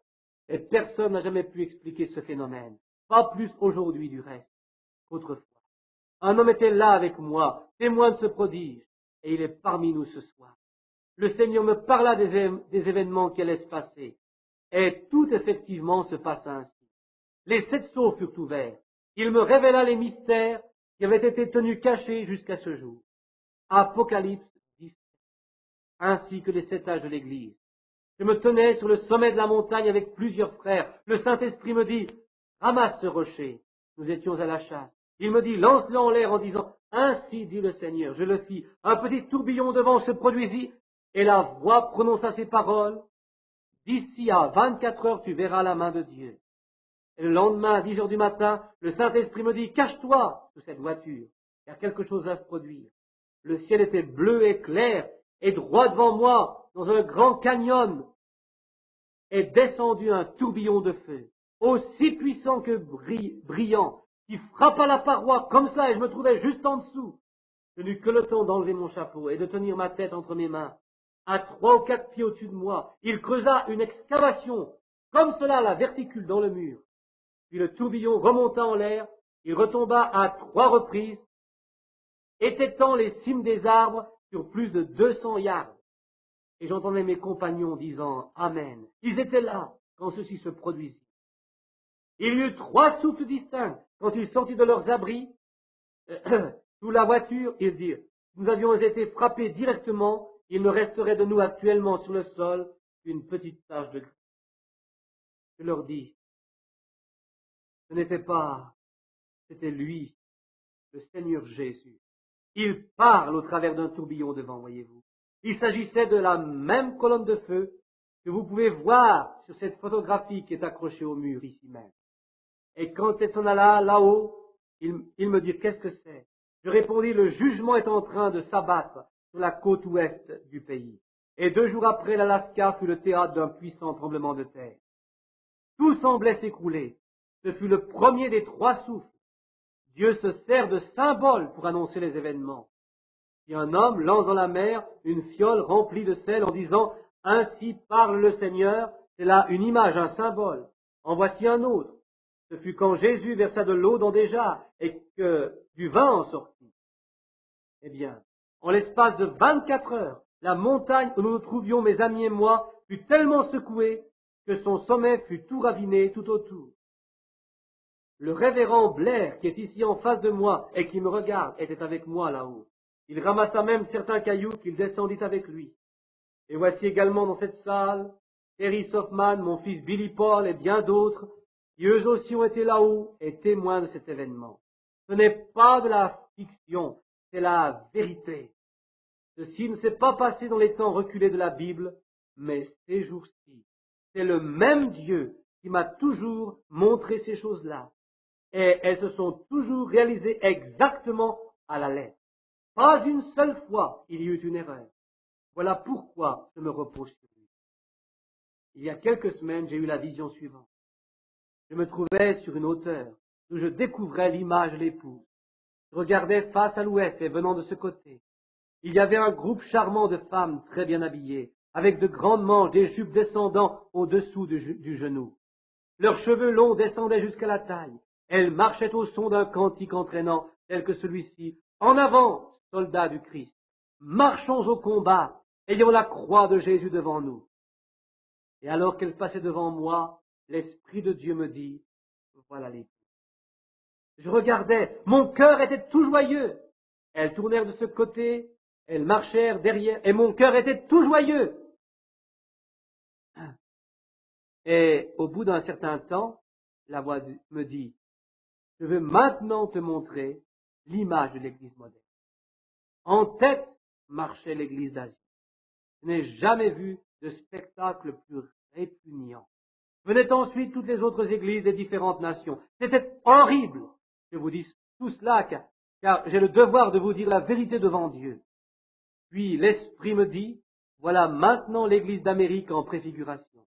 Et personne n'a jamais pu expliquer ce phénomène. Pas plus aujourd'hui du reste qu'autrefois. Un homme était là avec moi, témoin de ce prodige, et il est parmi nous ce soir. Le Seigneur me parla des événements qui allaient se passer. Et tout effectivement se passa ainsi. Les 7 sceaux furent ouverts. Il me révéla les mystères qui avaient été tenus cachés jusqu'à ce jour. Apocalypse 17, ainsi que les 7 âges de l'Église. Je me tenais sur le sommet de la montagne avec plusieurs frères. Le Saint-Esprit me dit, ramasse ce rocher. Nous étions à la chasse. Il me dit, lance-le en l'air en disant, ainsi dit le Seigneur. Je le fis. Un petit tourbillon de vent se produisit et la voix prononça ces paroles. D'ici à 24 heures, tu verras la main de Dieu. Et le lendemain, à 10 heures du matin, le Saint-Esprit me dit, cache-toi sous cette voiture, car quelque chose va se produire. Le ciel était bleu et clair, et droit devant moi, dans un grand canyon, est descendu un tourbillon de feu, aussi puissant que brillant, qui frappa la paroi comme ça, et je me trouvais juste en dessous. Je n'eus que le temps d'enlever mon chapeau et de tenir ma tête entre mes mains. À 3 ou 4 pieds au-dessus de moi, il creusa une excavation, comme cela la verticule dans le mur. Puis le tourbillon remonta en l'air, il retomba à 3 reprises, étêtant les cimes des arbres sur plus de 200 yards. Et j'entendais mes compagnons disant Amen. Ils étaient là quand ceci se produisit. Il y eut 3 souffles distincts. Quand ils sortirent de leurs abris, sous la voiture, ils dirent, nous avions été frappés directement, il ne resterait de nous actuellement sur le sol qu'une petite tache de gris. Je leur dis, ce n'était pas, c'était lui, le Seigneur Jésus. Il parle au travers d'un tourbillon de vent, voyez-vous. Il s'agissait de la même colonne de feu que vous pouvez voir sur cette photographie qui est accrochée au mur ici même. Et quand elle s'en alla là-haut, il me dit, qu'est-ce que c'est? Je répondis, le jugement est en train de s'abattre sur la côte ouest du pays. Et 2 jours après, l'Alaska fut le théâtre d'un puissant tremblement de terre. Tout semblait s'écrouler. Ce fut le premier des 3 souffles. Dieu se sert de symbole pour annoncer les événements. Si un homme lance dans la mer une fiole remplie de sel en disant « Ainsi parle le Seigneur », c'est là une image, un symbole. En voici un autre. Ce fut quand Jésus versa de l'eau dans des jarres et que du vin en sortit. Eh bien, en l'espace de 24 heures, la montagne où nous nous trouvions, mes amis et moi, fut tellement secouée que son sommet fut tout raviné tout autour. Le révérend Blair, qui est ici en face de moi et qui me regarde, était avec moi là-haut. Il ramassa même certains cailloux qu'il descendit avec lui. Et voici également dans cette salle Terry Softman, mon fils Billy Paul et bien d'autres, qui eux aussi ont été là-haut et témoins de cet événement. Ce n'est pas de la fiction, c'est la vérité. Ceci ne s'est pas passé dans les temps reculés de la Bible, mais ces jours-ci. C'est le même Dieu qui m'a toujours montré ces choses-là. Et elles se sont toujours réalisées exactement à la lettre. Pas une seule fois il y eut une erreur. Voilà pourquoi je me repose sur lui. Il y a quelques semaines, j'ai eu la vision suivante. Je me trouvais sur une hauteur où je découvrais l'image de l'épouse. Je regardais face à l'ouest et venant de ce côté. Il y avait un groupe charmant de femmes très bien habillées, avec de grandes manches, des jupes descendant au-dessous du genou. Leurs cheveux longs descendaient jusqu'à la taille. Elle marchait au son d'un cantique entraînant, tel que celui-ci. En avant, soldats du Christ, marchons au combat, ayons la croix de Jésus devant nous. Et alors qu'elle passait devant moi, l'Esprit de Dieu me dit, voilà l'épouse. Je regardais, mon cœur était tout joyeux. Elles tournèrent de ce côté, elles marchèrent derrière, et mon cœur était tout joyeux. Et au bout d'un certain temps, la voix me dit, je veux maintenant te montrer l'image de l'Église moderne. En tête marchait l'Église d'Asie. Je n'ai jamais vu de spectacle plus répugnant. Venaient ensuite toutes les autres églises des différentes nations. C'était horrible. Je vous dis tout cela car j'ai le devoir de vous dire la vérité devant Dieu. Puis l'Esprit me dit, voilà maintenant l'Église d'Amérique en préfiguration.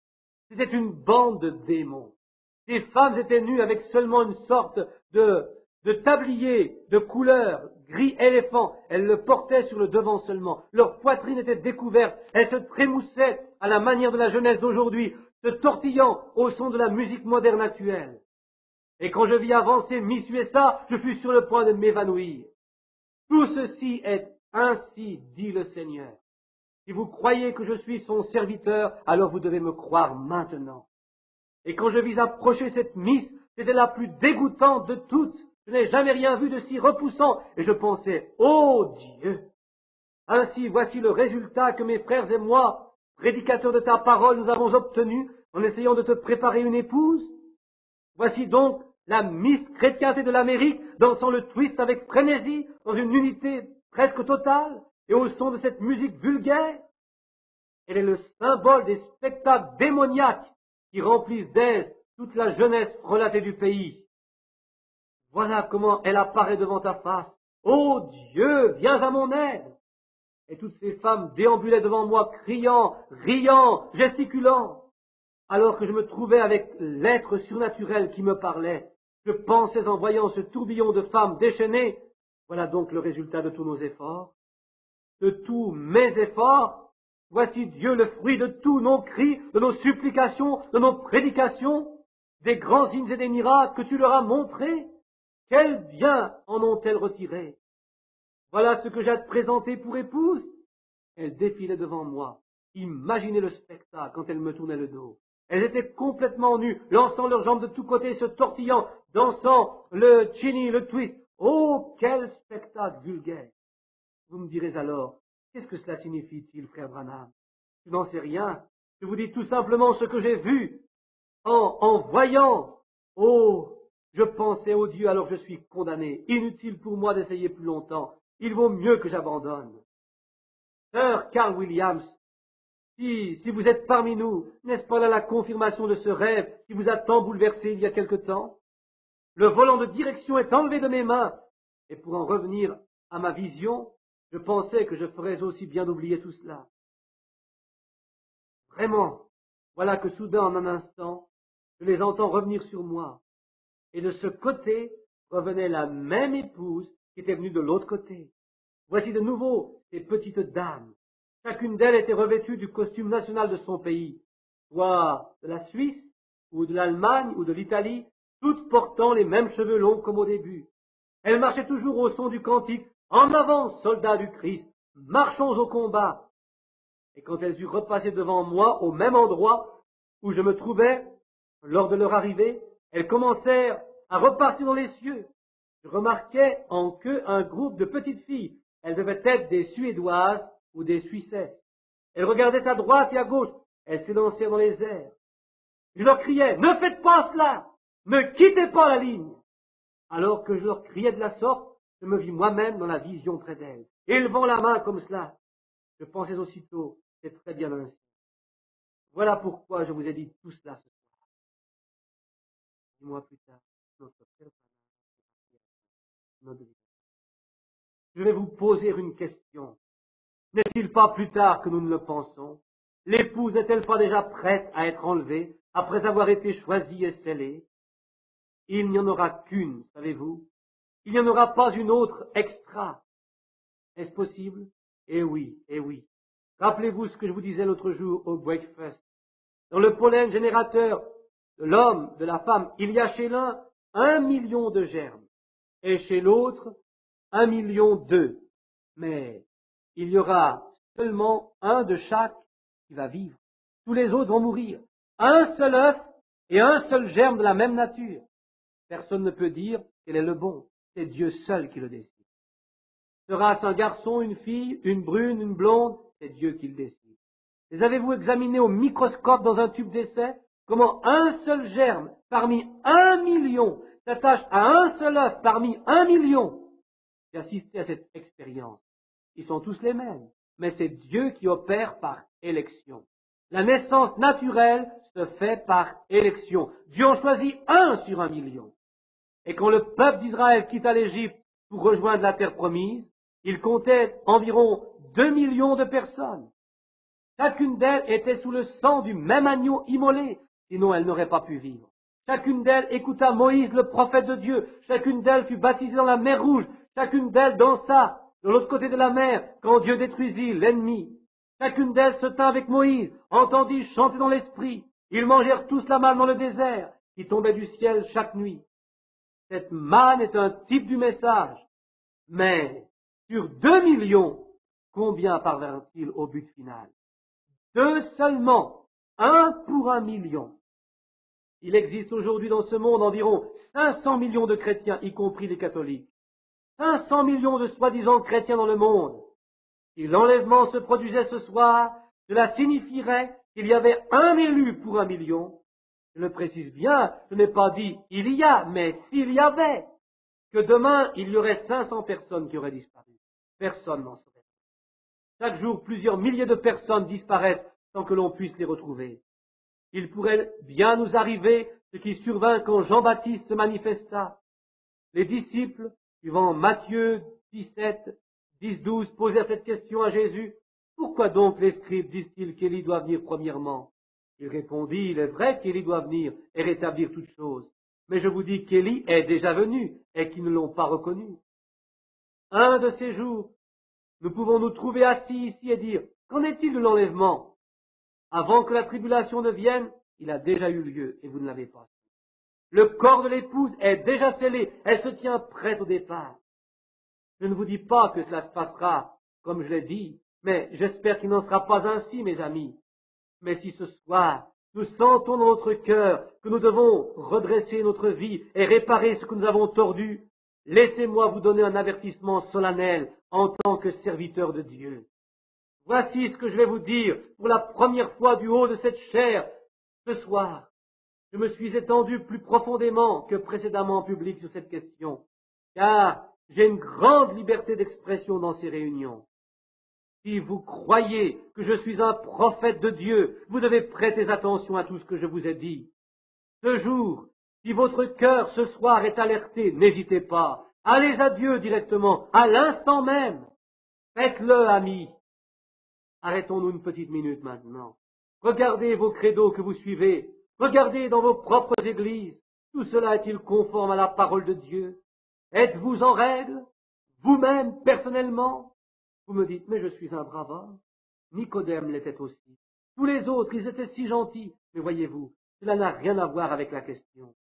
C'était une bande de démons. Ces femmes étaient nues avec seulement une sorte de tablier de couleur gris éléphant. Elles le portaient sur le devant seulement. Leur poitrine était découverte. Elles se trémoussaient à la manière de la jeunesse d'aujourd'hui, se tortillant au son de la musique moderne actuelle. Et quand je vis avancer Miss USA, je fus sur le point de m'évanouir. Tout ceci est ainsi, dit le Seigneur. Si vous croyez que je suis son serviteur, alors vous devez me croire maintenant. Et quand je vis approcher cette Miss, c'était la plus dégoûtante de toutes. Je n'ai jamais rien vu de si repoussant. Et je pensais, ô Dieu! Ainsi, voici le résultat que mes frères et moi, prédicateurs de ta parole, nous avons obtenu en essayant de te préparer une épouse. Voici donc la Miss chrétienté de l'Amérique dansant le twist avec frénésie, dans une unité presque totale, et au son de cette musique vulgaire. Elle est le symbole des spectacles démoniaques qui remplissent d'aise toute la jeunesse frelatée du pays. Voilà comment elle apparaît devant ta face. Ô Dieu, viens à mon aide! Et toutes ces femmes déambulaient devant moi, criant, riant, gesticulant. Alors que je me trouvais avec l'être surnaturel qui me parlait, je pensais en voyant ce tourbillon de femmes déchaînées, voilà donc le résultat de tous nos efforts, de tous mes efforts. Voici Dieu le fruit de tous nos cris, de nos supplications, de nos prédications, des grands signes et des miracles que tu leur as montrés. Quel bien en ont-elles retiré? Voilà ce que j'ai à te présenter pour épouse. Elles défilaient devant moi. Imaginez le spectacle quand elles me tournaient le dos. Elles étaient complètement nues, lançant leurs jambes de tous côtés, se tortillant, dansant le chini, le twist. Oh, quel spectacle vulgaire! Vous me direz alors, qu'est-ce que cela signifie-t-il, frère Branham? Je n'en sais rien. Je vous dis tout simplement ce que j'ai vu en voyant. Oh, je pensais au Dieu, alors je suis condamné. Inutile pour moi d'essayer plus longtemps. Il vaut mieux que j'abandonne. Sir Carl Williams, si vous êtes parmi nous, n'est-ce pas là la confirmation de ce rêve qui vous a tant bouleversé il y a quelque temps? Le volant de direction est enlevé de mes mains. Et pour en revenir à ma vision, je pensais que je ferais aussi bien d'oublier tout cela. Vraiment, voilà que soudain, en un instant, je les entends revenir sur moi. Et de ce côté revenait la même épouse qui était venue de l'autre côté. Voici de nouveau ces petites dames. Chacune d'elles était revêtue du costume national de son pays, soit de la Suisse, ou de l'Allemagne, ou de l'Italie, toutes portant les mêmes cheveux longs comme au début. Elles marchaient toujours au son du cantique, en avant, soldats du Christ, marchons au combat. Et quand elles eurent repassé devant moi, au même endroit où je me trouvais, lors de leur arrivée, elles commencèrent à repartir dans les cieux. Je remarquais en qu'eux un groupe de petites filles. Elles devaient être des Suédoises ou des Suissesses. Elles regardaient à droite et à gauche. Elles s'élancèrent dans les airs. Je leur criais, ne faites pas cela! Ne quittez pas la ligne! Alors que je leur criais de la sorte, je me vis moi-même dans la vision près d'elles, élevant la main comme cela. Je pensais aussitôt, c'est très bien ainsi. Voilà pourquoi je vous ai dit tout cela ce soir. 10 mois plus tard, je vais vous poser une question. N'est-il pas plus tard que nous ne le pensons? L'épouse n'est-elle pas déjà prête à être enlevée après avoir été choisie et scellée? Il n'y en aura qu'une, savez-vous? Il n'y en aura pas une autre extra. Est-ce possible? Eh oui, eh oui. Rappelez-vous ce que je vous disais l'autre jour au breakfast. Dans le pollen générateur de l'homme, de la femme, il y a chez l'un 1 million de germes, et chez l'autre 1 million d'œufs. Mais il y aura seulement un de chaque qui va vivre. Tous les autres vont mourir. Un seul œuf et un seul germe de la même nature. Personne ne peut dire quel est le bon. C'est Dieu seul qui le décide. Sera-ce un garçon, une fille, une brune, une blonde? C'est Dieu qui le décide. Les avez-vous examinés au microscope dans un tube d'essai? Comment un seul germe parmi 1 million s'attache à un seul œuf parmi 1 million? J'ai assisté à cette expérience. Ils sont tous les mêmes, mais c'est Dieu qui opère par élection. La naissance naturelle se fait par élection. Dieu en choisit un sur 1 million. Et quand le peuple d'Israël quitta l'Égypte pour rejoindre la terre promise, il comptait environ 2 millions de personnes. Chacune d'elles était sous le sang du même agneau immolé, sinon elle n'aurait pas pu vivre. Chacune d'elles écouta Moïse, le prophète de Dieu. Chacune d'elles fut baptisée dans la mer Rouge. Chacune d'elles dansa de l'autre côté de la mer quand Dieu détruisit l'ennemi. Chacune d'elles se tint avec Moïse, entendit chanter dans l'esprit. Ils mangèrent tous la manne dans le désert, qui tombait du ciel chaque nuit. Cette manne est un type du message. Mais sur 2 millions, combien parvinrent-ils au but final? 2 seulement, 1 pour 1 million. Il existe aujourd'hui dans ce monde environ 500 millions de chrétiens, y compris les catholiques. 500 millions de soi-disant chrétiens dans le monde. Si l'enlèvement se produisait ce soir, cela signifierait qu'il y avait un élu pour 1 million. Je le précise bien, je n'ai pas dit il y a, mais s'il y avait, que demain il y aurait 500 personnes qui auraient disparu. Personne n'en saurait. Chaque jour, plusieurs milliers de personnes disparaissent sans que l'on puisse les retrouver. Il pourrait bien nous arriver ce qui survint quand Jean-Baptiste se manifesta. Les disciples, suivant Matthieu 17, 10-12, posèrent cette question à Jésus. Pourquoi donc les scribes disent-ils qu'Élie doit venir premièrement? Il répondit, il est vrai qu'Élie doit venir et rétablir toutes choses. Mais je vous dis qu'Élie est déjà venu et qu'ils ne l'ont pas reconnu. Un de ces jours, nous pouvons nous trouver assis ici et dire, qu'en est-il de l'enlèvement? Avant que la tribulation ne vienne, il a déjà eu lieu et vous ne l'avez pas. Le corps de l'épouse est déjà scellé, elle se tient prête au départ. Je ne vous dis pas que cela se passera comme je l'ai dit, mais j'espère qu'il n'en sera pas ainsi, mes amis. Mais si ce soir, nous sentons dans notre cœur que nous devons redresser notre vie et réparer ce que nous avons tordu, laissez-moi vous donner un avertissement solennel en tant que serviteur de Dieu. Voici ce que je vais vous dire pour la première fois du haut de cette chair ce soir. Je me suis étendu plus profondément que précédemment en public sur cette question, car j'ai une grande liberté d'expression dans ces réunions. Si vous croyez que je suis un prophète de Dieu, vous devez prêter attention à tout ce que je vous ai dit. Ce jour, si votre cœur ce soir est alerté, n'hésitez pas. Allez à Dieu directement, à l'instant même. Faites-le, amis. Arrêtons-nous une petite minute maintenant. Regardez vos credos que vous suivez. Regardez dans vos propres églises. Tout cela est-il conforme à la parole de Dieu? Êtes-vous en règle? Vous-même, personnellement? Vous me dites, mais je suis un brave homme. Nicodème l'était aussi. Tous les autres, ils étaient si gentils. Mais voyez-vous, cela n'a rien à voir avec la question.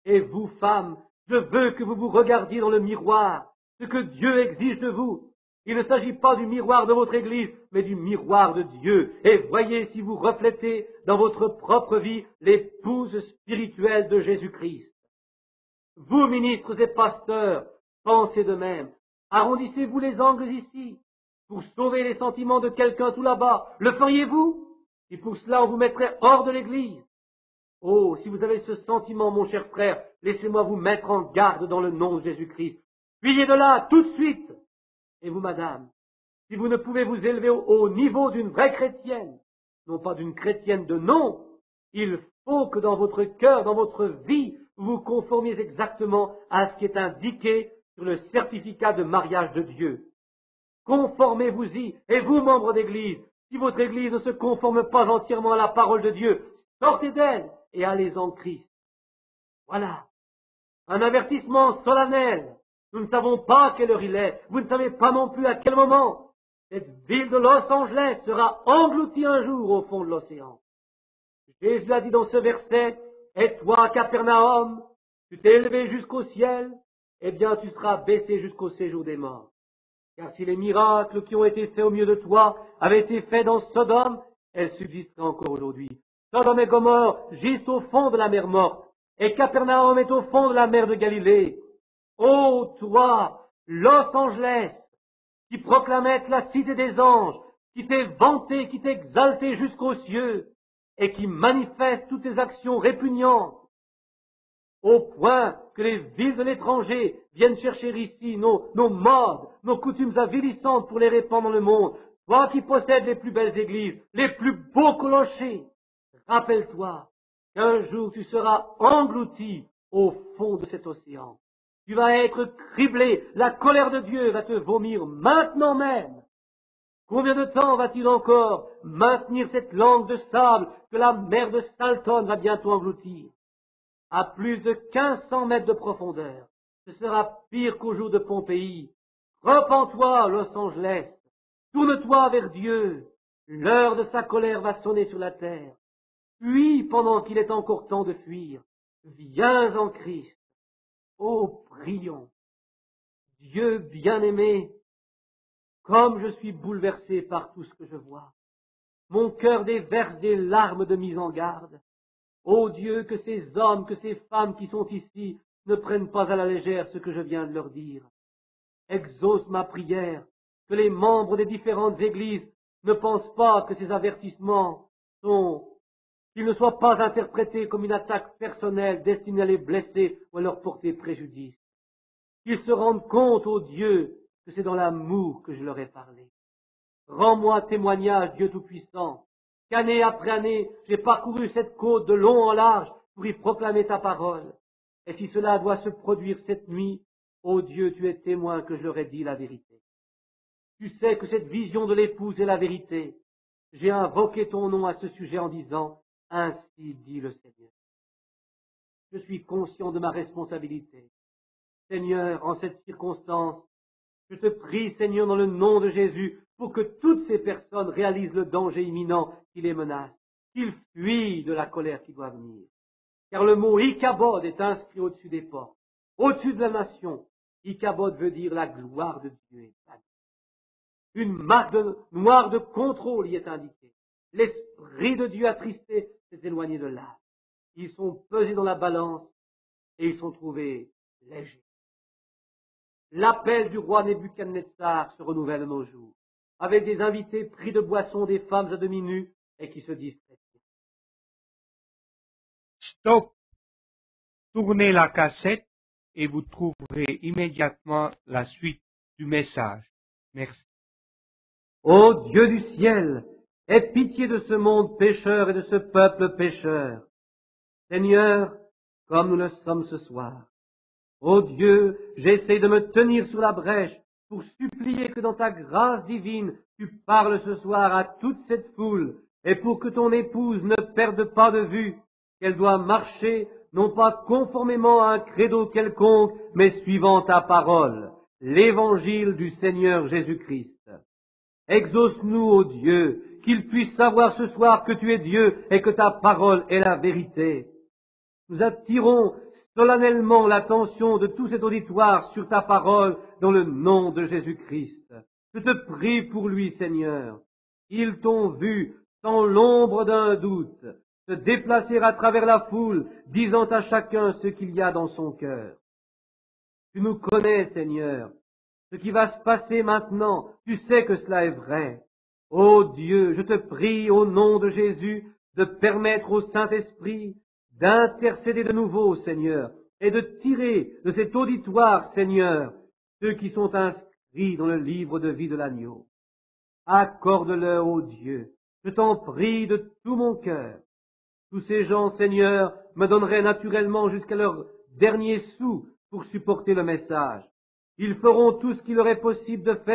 Et vous, femmes, je veux que vous vous regardiez dans le miroir, ce que Dieu exige de vous. Il ne s'agit pas du miroir de votre Église, mais du miroir de Dieu. Et voyez si vous reflétez dans votre propre vie l'épouse spirituelle de Jésus-Christ. Vous, ministres et pasteurs, pensez de même. Arrondissez-vous les angles ici, pour sauver les sentiments de quelqu'un tout là-bas. Le feriez-vous? Et pour cela, on vous mettrait hors de l'Église. Oh, si vous avez ce sentiment, mon cher frère, laissez-moi vous mettre en garde dans le nom de Jésus-Christ. Fuyez de là, tout de suite. Et vous, madame, si vous ne pouvez vous élever au niveau d'une vraie chrétienne, non pas d'une chrétienne de nom, il faut que dans votre cœur, dans votre vie, vous vous conformiez exactement à ce qui est indiqué sur le certificat de mariage de Dieu. Conformez-vous-y, et vous, membres d'Église, si votre Église ne se conforme pas entièrement à la parole de Dieu, sortez d'elle et allez en Christ. Voilà, un avertissement solennel. Nous ne savons pas à quelle heure il est, vous ne savez pas non plus à quel moment. Cette ville de Los Angeles sera engloutie un jour au fond de l'océan. Jésus a dit dans ce verset, « Et toi, Capernaum, Tu t'es élevé jusqu'au ciel, eh bien tu seras baissé jusqu'au séjour des morts. Car si les miracles qui ont été faits au milieu de toi avaient été faits dans Sodome, elles subsisteraient encore aujourd'hui. Sodome et Gomorrhe gisent au fond de la mer morte, et Capernaum est au fond de la mer de Galilée. Ô toi, Los Angeles, qui proclamais être la cité des anges, qui t'es vanté, qui t'es exalté jusqu'aux cieux, et qui manifeste toutes tes actions répugnantes, au point que les villes de l'étranger viennent chercher ici nos modes, nos coutumes avilissantes pour les répandre dans le monde. Toi qui possèdes les plus belles églises, les plus beaux clochers, rappelle-toi qu'un jour tu seras englouti au fond de cet océan. Tu vas être criblé, la colère de Dieu va te vomir maintenant même. Combien de temps va-t-il encore maintenir cette langue de sable que la mer de Salton va bientôt engloutir? À plus de 1500 mètres de profondeur, ce sera pire qu'au jour de Pompéi. Repens-toi, Los Angeles, tourne-toi vers Dieu, l'heure de sa colère va sonner sur la terre. Fuis pendant qu'il est encore temps de fuir, viens en Christ. Oh, prions. Dieu bien-aimé, comme je suis bouleversé par tout ce que je vois, mon cœur déverse des larmes de mise en garde. Ô Dieu, que ces hommes, que ces femmes qui sont ici ne prennent pas à la légère ce que je viens de leur dire. Exauce ma prière, que les membres des différentes églises ne pensent pas que ces avertissements qu'ils ne soient pas interprétés comme une attaque personnelle destinée à les blesser ou à leur porter préjudice. Qu'ils se rendent compte, ô Dieu, que c'est dans l'amour que je leur ai parlé. Rends-moi témoignage, Dieu Tout-Puissant, qu'année après année, j'ai parcouru cette côte de long en large pour y proclamer ta parole. Et si cela doit se produire cette nuit, ô Dieu, tu es témoin que je leur ai dit la vérité. Tu sais que cette vision de l'épouse est la vérité. J'ai invoqué ton nom à ce sujet en disant, ainsi dit le Seigneur. Je suis conscient de ma responsabilité. Seigneur, en cette circonstance, je te prie, Seigneur, dans le nom de Jésus, pour que toutes ces personnes réalisent le danger imminent qui les menace, qu'ils fuient de la colère qui doit venir. Car le mot Ichabod est inscrit au-dessus des portes, au-dessus de la nation. Ichabod veut dire la gloire de Dieu est établie. Une marque noire de contrôle y est indiquée. L'Esprit de Dieu attristé s'est éloigné de là. Ils sont pesés dans la balance et ils sont trouvés légers. L'appel du roi Nebuchadnezzar se renouvelle de nos jours, avec des invités pris de boissons, des femmes à demi nues et qui se disent chrétiens. Stop. Tournez la cassette et vous trouverez immédiatement la suite du message. Merci. Ô Dieu du ciel, aie pitié de ce monde pécheur et de ce peuple pécheur. Seigneur, comme nous le sommes ce soir. Ô Dieu, j'essaie de me tenir sur la brèche pour supplier que dans ta grâce divine, tu parles ce soir à toute cette foule et pour que ton épouse ne perde pas de vue qu'elle doit marcher non pas conformément à un credo quelconque, mais suivant ta parole, l'évangile du Seigneur Jésus-Christ. Exauce-nous, ô Dieu, qu'ils puissent savoir ce soir que tu es Dieu et que ta parole est la vérité. Nous attirons solennellement l'attention de tout cet auditoire sur ta parole dans le nom de Jésus-Christ. Je te prie pour lui, Seigneur. Ils t'ont vu, sans l'ombre d'un doute, se déplacer à travers la foule, disant à chacun ce qu'il y a dans son cœur. Tu nous connais, Seigneur. Ce qui va se passer maintenant, tu sais que cela est vrai. Ô Dieu, je te prie au nom de Jésus de permettre au Saint-Esprit d'intercéder de nouveau, Seigneur, et de tirer de cet auditoire, Seigneur, ceux qui sont inscrits dans le livre de vie de l'agneau. Accorde-leur, ô Dieu, je t'en prie de tout mon cœur. Tous ces gens, Seigneur, me donneraient naturellement jusqu'à leur dernier sou pour supporter le message. Ils feront tout ce qu'il leur est possible de faire